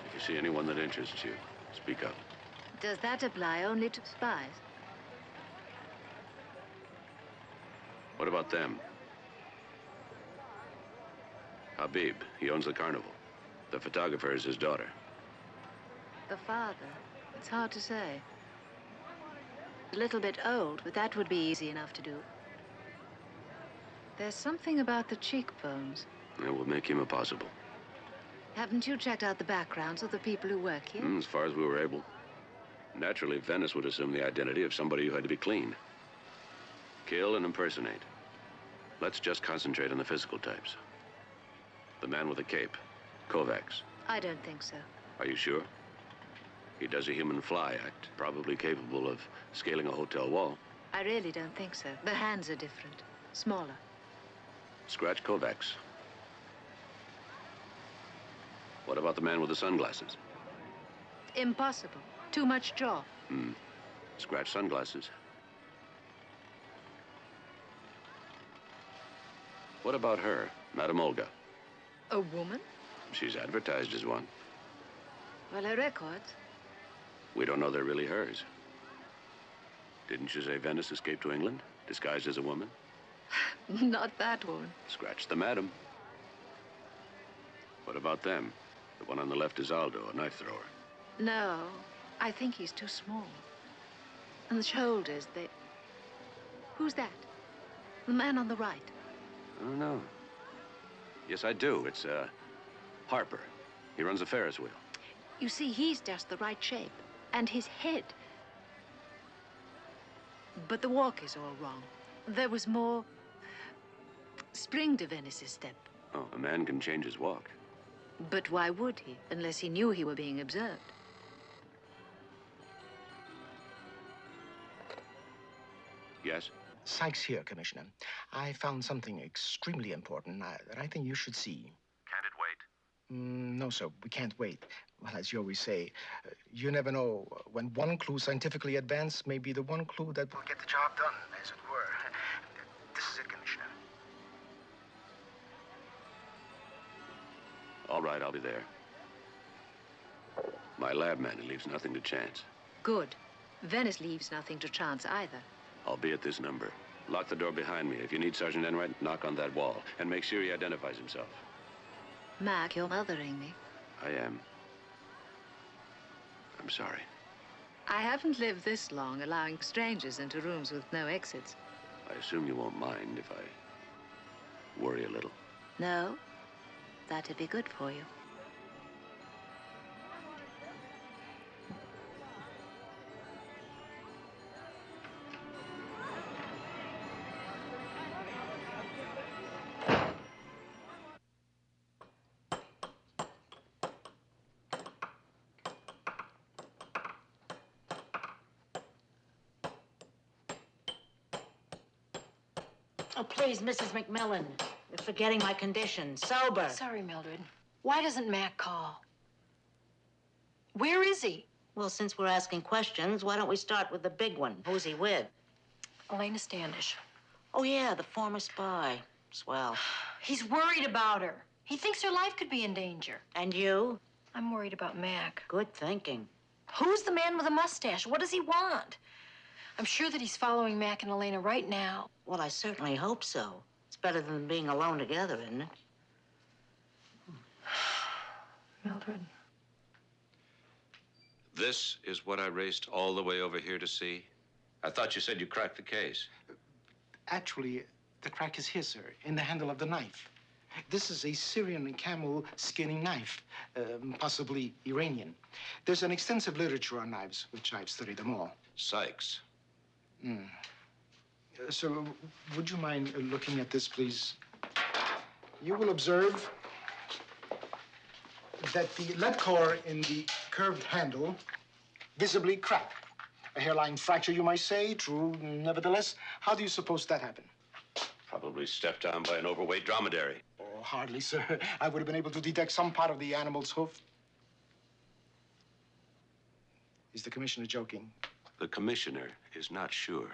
If you see anyone that interests you, speak up. Does that apply only to spies? What about them? Habib. He owns the carnival. The photographer is his daughter. The father? It's hard to say. A little bit old, but that would be easy enough to do. There's something about the cheekbones. That will make him impossible. Haven't you checked out the backgrounds of the people who work here? As far as we were able. Naturally, Venice would assume the identity of somebody who had to be clean. Kill and impersonate. Let's just concentrate on the physical types. The man with the cape, Kovacs. I don't think so. Are you sure? He does a human fly act, probably capable of scaling a hotel wall. I really don't think so. The hands are different, smaller. Scratch Kovacs. What about the man with the sunglasses? Impossible. Too much jaw. Scratch sunglasses. What about her, Madame Olga? A woman? She's advertised as one. Well, her records. We don't know they're really hers. Didn't you say Venice escaped to England, disguised as a woman? Not that one. Scratch the madam. What about them? The one on the left is Aldo, a knife thrower. No, I think he's too small. And the shoulders, they... Who's that? The man on the right. I don't know. Yes, I do. It's, Harper. He runs a Ferris wheel. You see, he's just the right shape. And his head. But the walk is all wrong. There was more spring to Venice's step. Oh, a man can change his walk. But why would he, unless he knew he were being observed? Yes? Sykes here, Commissioner. I found something extremely important that I think you should see. Can't it wait? No, sir. We can't wait. Well, as you always say, you never know when one clue scientifically advanced may be the one clue that will get the job done, as it were. This is it, Commissioner. All right, I'll be there. My lab man, he leaves nothing to chance. Good. Venice leaves nothing to chance either. I'll be at this number. Lock the door behind me. If you need Sergeant Enright, knock on that wall. And make sure he identifies himself. Mac, you're mothering me. I am. I'm sorry. I haven't lived this long allowing strangers into rooms with no exits. I assume you won't mind if I worry a little. No, that'd be good for you. Oh, please, Mrs. McMillan. You're forgetting my condition. Sober. Sorry, Mildred. Why doesn't Mac call? Where is he? Well, since we're asking questions, why don't we start with the big one? Who's he with? Elena Standish. Oh, yeah, the former spy. Swell. He's worried about her. He thinks her life could be in danger. And you? I'm worried about Mac. Good thinking. Who's the man with a mustache? What does he want? I'm sure that he's following Mac and Elena right now. Well, I certainly hope so. It's better than being alone together, isn't it? Mildred. This is what I raced all the way over here to see? I thought you said you cracked the case. Actually, the crack is here, sir, in the handle of the knife. This is a Syrian camel skinning knife, possibly Iranian. There's an extensive literature on knives, which I've studied them all. Sykes. Sir, would you mind looking at this, please? You will observe that the lead core in the curved handle visibly cracked. A hairline fracture, you might say. True, nevertheless. How do you suppose that happened? Probably stepped on by an overweight dromedary. Oh, hardly, sir. I would have been able to detect some part of the animal's hoof. Is the commissioner joking? The commissioner is not sure.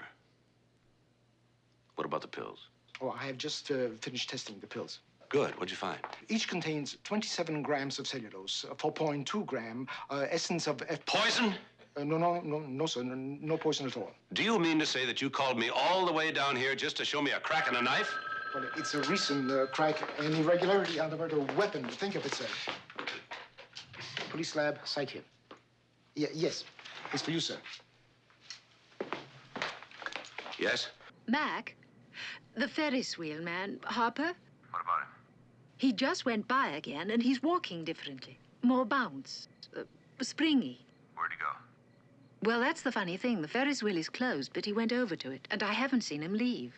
What about the pills? Oh, I have just finished testing the pills. Good. What'd you find? Each contains 27 grams of cellulose, 4.2 gram essence of... Poison? No, sir. No poison at all. Do you mean to say that you called me all the way down here just to show me a crack in a knife? Well, it's a recent crack and irregularity on the murder weapon. Think of it, sir. Police lab, site here. Yes, it's for you, sir. Yes? Mac, the Ferris wheel man, Harper, What about him? he just went by again, and he's walking differently. More bounce, springy. Where'd he go? Well, that's the funny thing. The Ferris wheel is closed, but he went over to it, and I haven't seen him leave.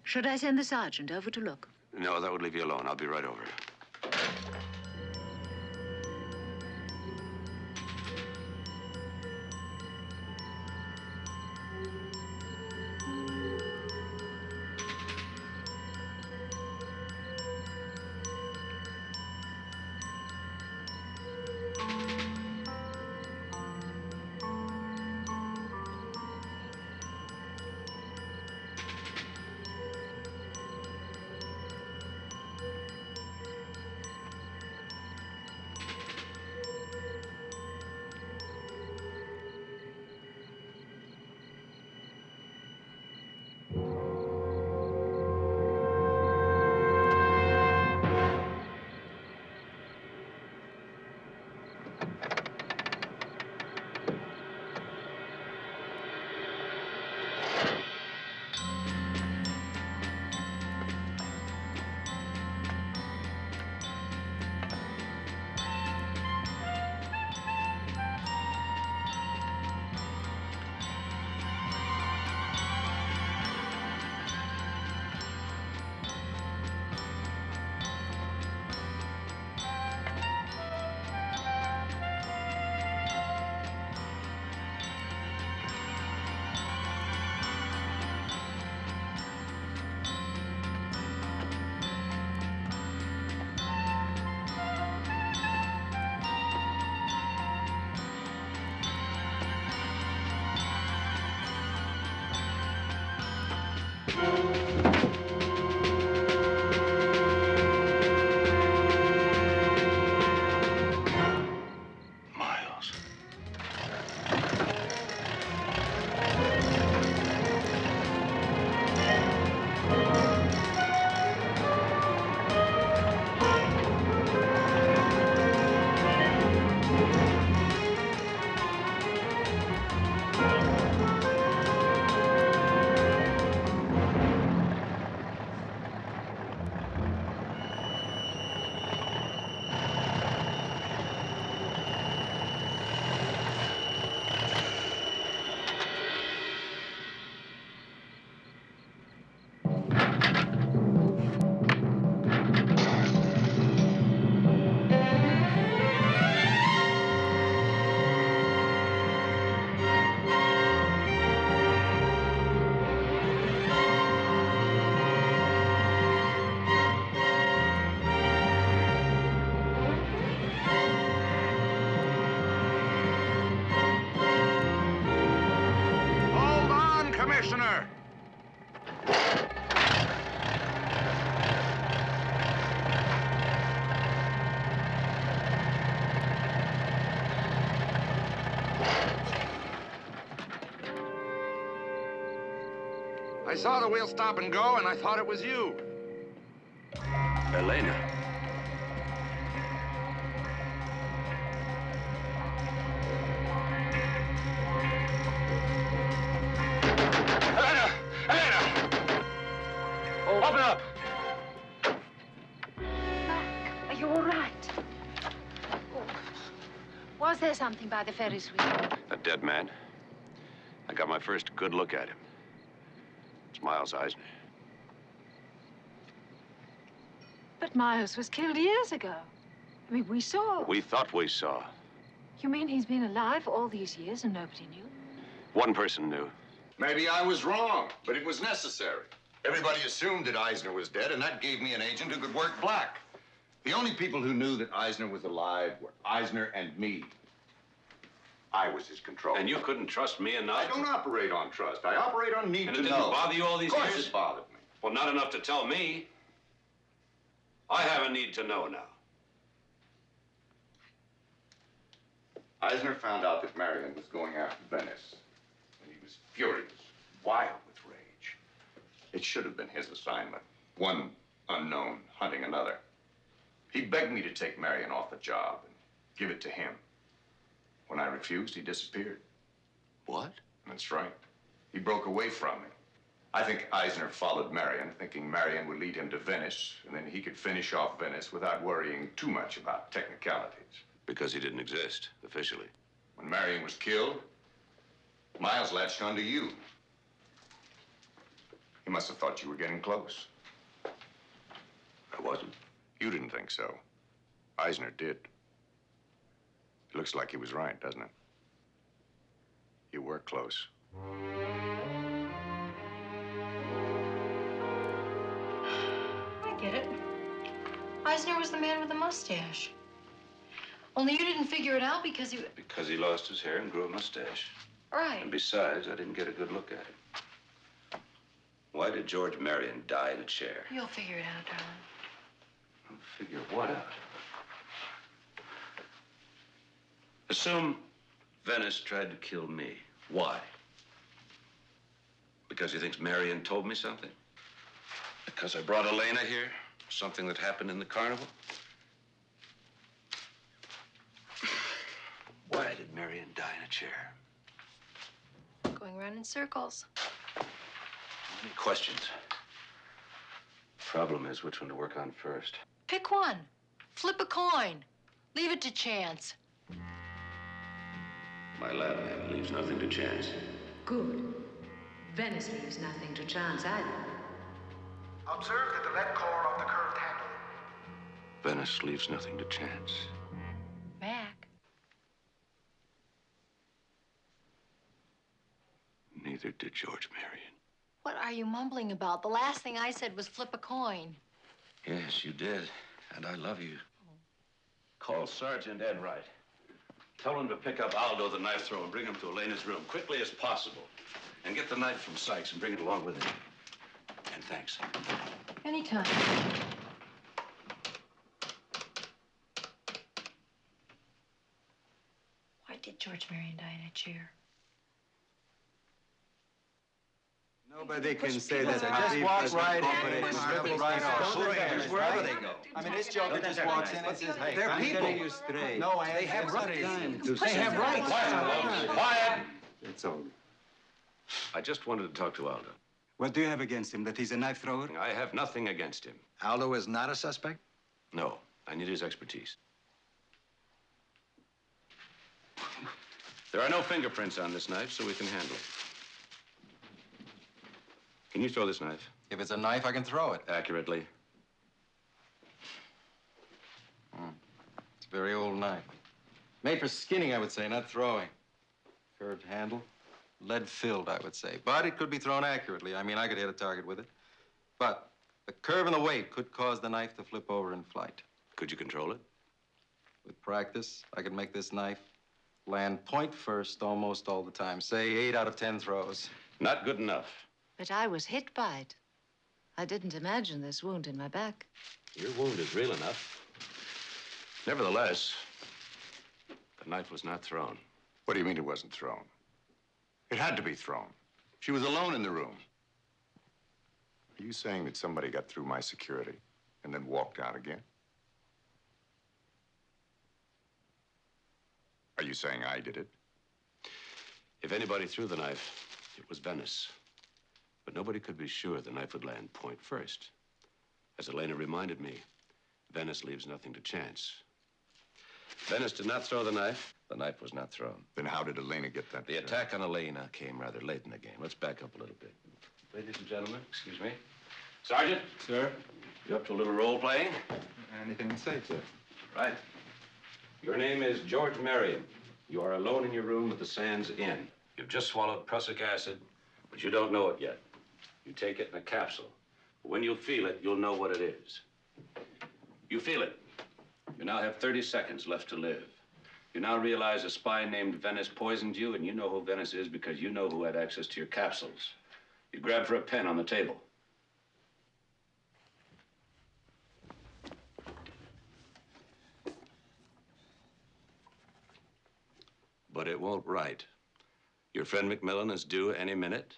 Should I send the sergeant over to look? No, that would leave you alone. I'll be right over. Commissioner! I saw the wheel stop and go, and I thought it was you. Elena. Open up! Are you all right? Was there something by the Ferris wheel? A dead man. I got my first good look at him. It's Miles Eisner. But Miles was killed years ago. I mean, we saw. We thought we saw. You mean he's been alive all these years and nobody knew? One person knew. Maybe I was wrong, but it was necessary. Everybody assumed that Eisner was dead, and that gave me an agent who could work black. The only people who knew that Eisner was alive were Eisner and me. I was his control. And you couldn't trust me enough? I don't operate on trust. I operate on need and to know. And it didn't bother you all these years? Of course it bothered me. Well, not enough to tell me. I have a need to know now. Eisner found out that Marion was going after Venice, and he was furious, wild with rage. It should have been his assignment. One unknown hunting another. He begged me to take Marion off the job and give it to him. When I refused, he disappeared. What? That's right. He broke away from me. I think Eisner followed Marion, thinking Marion would lead him to Venice, and then he could finish off Venice without worrying too much about technicalities. Because he didn't exist, officially. When Marion was killed, Miles latched onto you. He must have thought you were getting close. I wasn't. You didn't think so. Eisner did. It looks like he was right, doesn't it? You were close. I get it. Eisner was the man with the mustache. Only you didn't figure it out because he... Because he lost his hair and grew a mustache. Right. And besides, I didn't get a good look at him. Why did George Marion die in a chair? You'll figure it out, darling. Figure what out? Assume Venice tried to kill me. Why? Because he thinks Marion told me something? Because I brought Elena here? Something that happened in the carnival? Why did Marion die in a chair? Going around in circles. Any questions? Problem is which one to work on first. Pick one. Flip a coin. Leave it to chance. My lab man leaves nothing to chance. Good. Venice leaves nothing to chance either. Observe that the lead core of the curved handle. Venice leaves nothing to chance. Mac. Neither did George Marion. What are you mumbling about? The last thing I said was flip a coin. Yes, you did. And I love you. Call Sergeant Enright. Tell him to pick up Aldo, the knife thrower, and bring him to Elena's room quickly as possible. And get the knife from Sykes and bring it along with him. And thanks. Anytime. Why did George Marion die in a chair? Nobody can say that. Just walk right in. Right off. Wherever they go. I mean, this joker just walks in and says, hey, They're people. you straight. No, They have rights. They have rights. Quiet! It's over. I just wanted to talk to Aldo. What do you have against him? That he's a knife thrower? I have nothing against him. Aldo is not a suspect? No, I need his expertise. There are no fingerprints on this knife, so we can handle it. Can you throw this knife? If it's a knife, I can throw it. Accurately. It's a very old knife. Made for skinning, I would say, not throwing. Curved handle. Lead-filled, I would say. But it could be thrown accurately. I mean, I could hit a target with it. But the curve and the weight could cause the knife to flip over in flight. Could you control it? With practice, I could make this knife land point first almost all the time. Say 8 out of 10 throws. Not good enough. But I was hit by it. I didn't imagine this wound in my back. Your wound is real enough. Nevertheless, the knife was not thrown. What do you mean it wasn't thrown? It had to be thrown. She was alone in the room. Are you saying that somebody got through my security and then walked out again? Are you saying I did it? If anybody threw the knife, it was Venice. But nobody could be sure the knife would land point first. As Elena reminded me, Venice leaves nothing to chance. Venice did not throw the knife. The knife was not thrown. Then how did Elena get that? The attack on Elena came rather late in the game. Let's back up a little bit. Ladies and gentlemen, excuse me. Sergeant. Sir. You up to a little role playing? Anything to say, sir. Right. Your name is George Marion. You are alone in your room with the Sands Inn. You've just swallowed prussic acid, but you don't know it yet. You take it in a capsule. But when you feel it, you'll know what it is. You feel it. You now have 30 seconds left to live. You now realize a spy named Venice poisoned you, and you know who Venice is because you know who had access to your capsules. You grab for a pen on the table. But it won't write. Your friend McMillan is due any minute.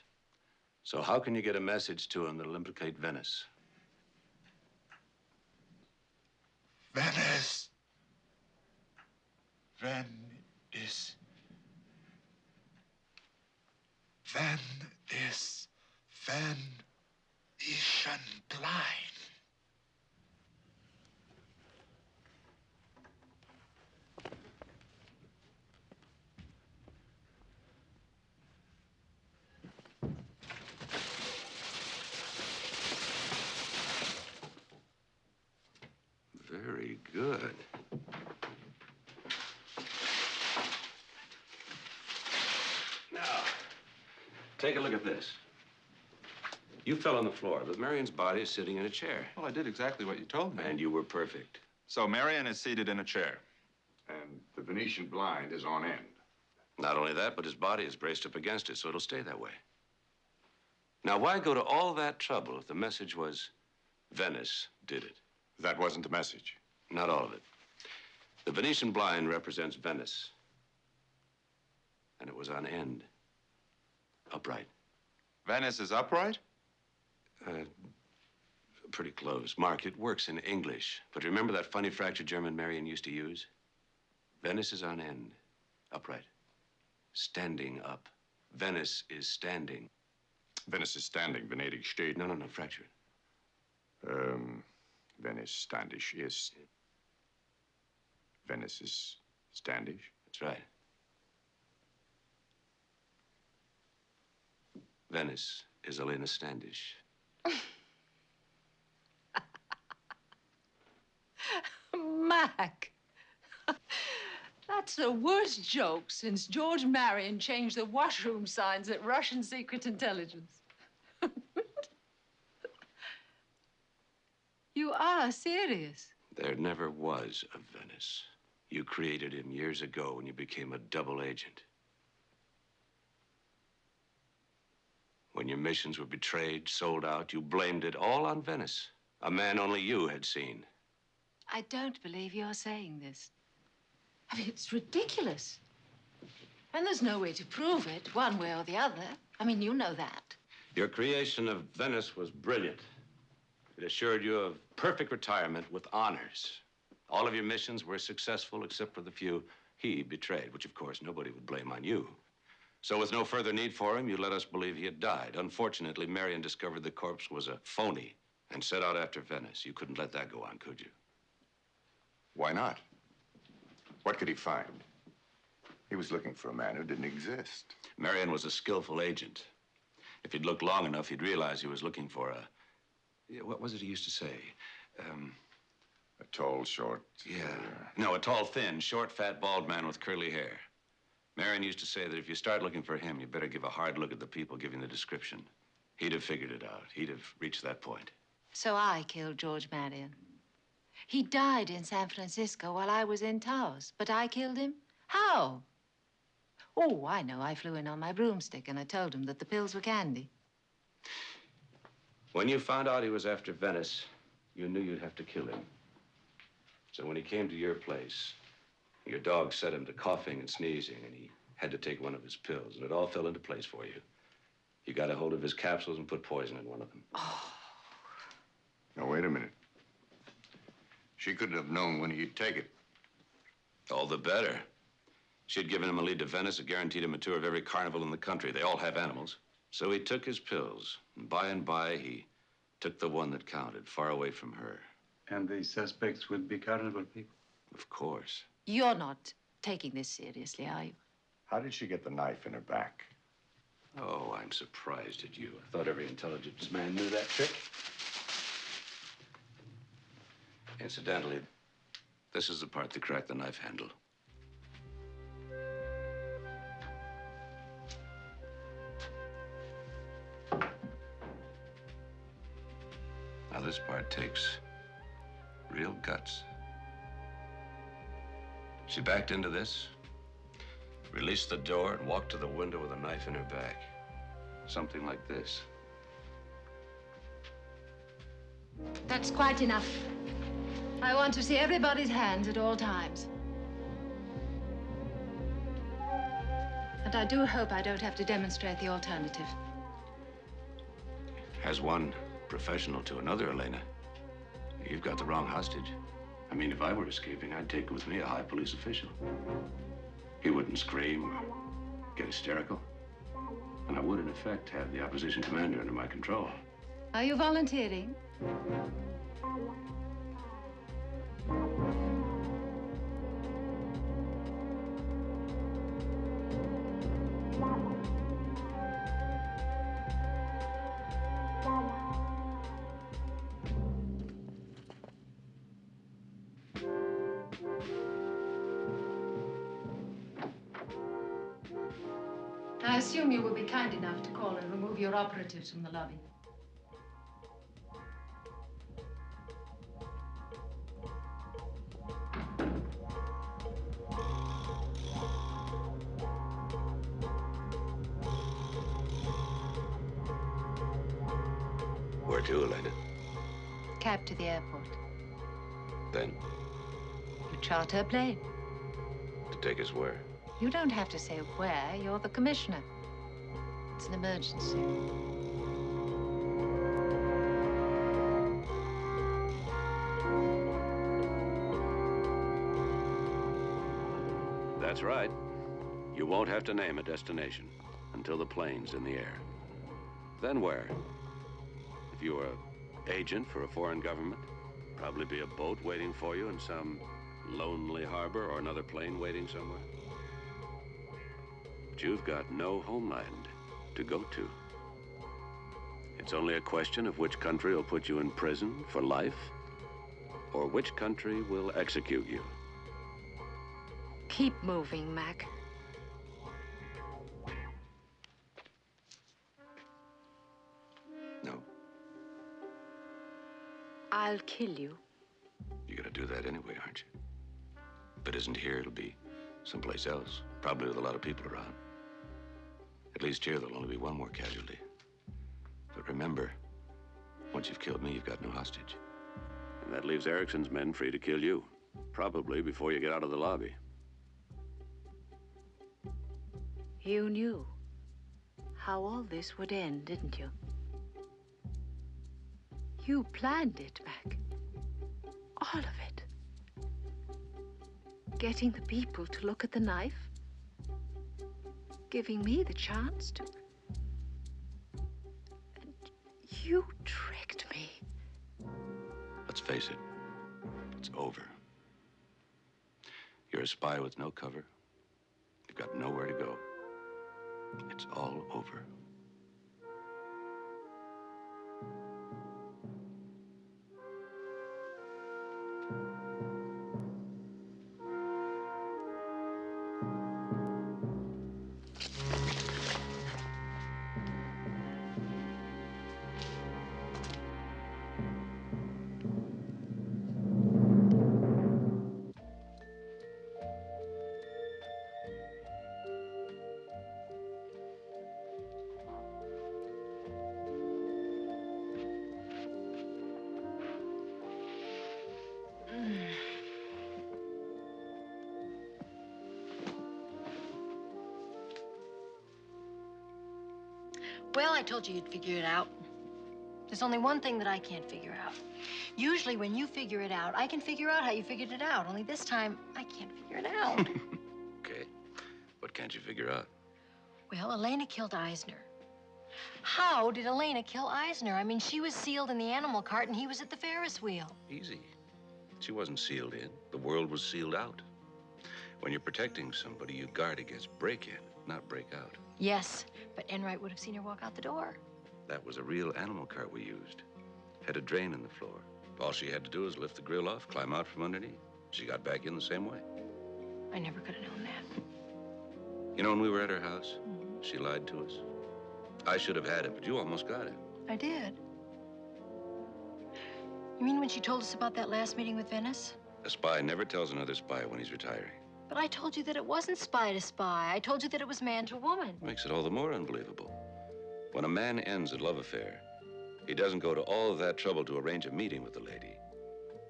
So how can you get a message to him that'll implicate Venice? Venice. Venice. Venice. Venetian blind. Very good. Now, take a look at this. You fell on the floor, but Marion's body is sitting in a chair. Well, I did exactly what you told me. And you were perfect. So Marion is seated in a chair. And the Venetian blind is on end. Not only that, but his body is braced up against it, so it'll stay that way. Now, why go to all that trouble if the message was Venice did it? That wasn't the message. Not all of it. The Venetian blind represents Venice. And it was on end. Upright. Venice is upright? Pretty close. Mark, it works in English. But remember that funny fractured German Marion used to use? Venice is on end. Upright. Standing up. Venice is standing. Venice is standing. Venedig steht. No, fractured. Venice Standish is. Venice is Standish? That's right. Venice is Elena Standish. Mac, that's the worst joke since George Marion changed the washroom signs at Russian Secret Intelligence. You are serious? There never was a Venice. You created him years ago when you became a double agent. When your missions were betrayed, sold out, you blamed it all on Venice, a man only you had seen. I don't believe you're saying this. I mean, it's ridiculous. And there's no way to prove it, one way or the other. I mean, you know that. Your creation of Venice was brilliant. It assured you of perfect retirement with honors. All of your missions were successful except for the few he betrayed, which, of course, nobody would blame on you. So with no further need for him, you let us believe he had died. Unfortunately, Marion discovered the corpse was a phony and set out after Venice. You couldn't let that go on, could you? Why not? What could he find? He was looking for a man who didn't exist. Marion was a skillful agent. If he'd looked long enough, he'd realize he was looking for a... What was it he used to say? A tall, short... No, a tall, thin, short, fat, bald man with curly hair. Marion used to say that if you start looking for him, you better give a hard look at the people giving the description. He'd have figured it out. He'd have reached that point. So I killed George Marion. He died in San Francisco while I was in Taos, but I killed him? How? Oh, I know. I flew in on my broomstick and I told him that the pills were candy. When you found out he was after Venice, you knew you'd have to kill him. So when he came to your place, your dog set him to coughing and sneezing, and he had to take one of his pills, and it all fell into place for you. You got a hold of his capsules and put poison in one of them. Oh. Now, wait a minute. She couldn't have known when he'd take it. All the better. She'd given him a lead to Venice that guaranteed him a tour of every carnival in the country. They all have animals. So he took his pills, and by, he took the one that counted, far away from her. And the suspects would be carnival people? Of course. You're not taking this seriously, are you? How did she get the knife in her back? Oh, I'm surprised at you. I thought every intelligence man knew that trick. Incidentally, this is the part that cracked the knife handle. Now, this part takes real guts. She backed into this, released the door, and walked to the window with a knife in her back. Something like this. That's quite enough. I want to see everybody's hands at all times. And I do hope I don't have to demonstrate the alternative. As one professional to another, Elena, you've got the wrong hostage. I mean, if I were escaping, I'd take with me a high police official. He wouldn't scream or get hysterical. And I would, in effect, have the opposition commander under my control. Are you volunteering? I assume you will be kind enough to call and remove your operatives from the lobby. Where to, Elena? Cab to the airport. Then? You charter a plane. To take us where? You don't have to say where. You're the commissioner. It's an emergency. That's right. You won't have to name a destination until the plane's in the air. Then where? If you were an agent for a foreign government, probably be a boat waiting for you in some lonely harbor or another plane waiting somewhere. But you've got no homeland to go to. It's only a question of which country will put you in prison for life or which country will execute you. Keep moving, Mac. No. I'll kill you. You're gonna do that anyway, aren't you? If it isn't here, it'll be someplace else, probably with a lot of people around. At least here, there'll only be one more casualty. But remember, once you've killed me, you've got no hostage. And that leaves Erickson's men free to kill you, probably before you get out of the lobby. You knew how all this would end, didn't you? You planned it, Mac. All of it. Getting the people to look at the knife. Giving me the chance to... And you tricked me. Let's face it, it's over. You're a spy with no cover. You've got nowhere to go. It's all over. Well, I told you you'd figure it out. There's only one thing that I can't figure out. Usually when you figure it out, I can figure out how you figured it out. Only this time, I can't figure it out. Okay. What can't you figure out? Well, Elena killed Eisner. How did Elena kill Eisner? I mean, she was sealed in the animal cart and he was at the Ferris wheel. Easy. She wasn't sealed in. The world was sealed out. When you're protecting somebody, you guard against break-in, not break-out. Yes, but Enright would have seen her walk out the door. That was a real animal cart we used. Had a drain in the floor. All she had to do was lift the grill off, climb out from underneath. She got back in the same way. I never could have known that. You know, when we were at her house, she lied to us. I should have had it, but you almost got it. I did. You mean when she told us about that last meeting with Venice? A spy never tells another spy when he's retiring. But I told you that it wasn't spy to spy. I told you that it was man to woman. Makes it all the more unbelievable. When a man ends a love affair, he doesn't go to all of that trouble to arrange a meeting with the lady.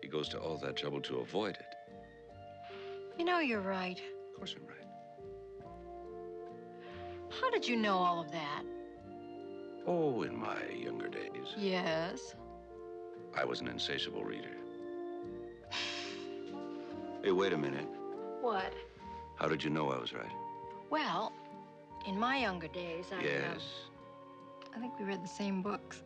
He goes to all that trouble to avoid it. You know, you're right. Of course I'm right. How did you know all of that? Oh, in my younger days. Yes. I was an insatiable reader. Hey, wait a minute. What? How did you know I was right? Well, in my younger days, Yes. I think we read the same books.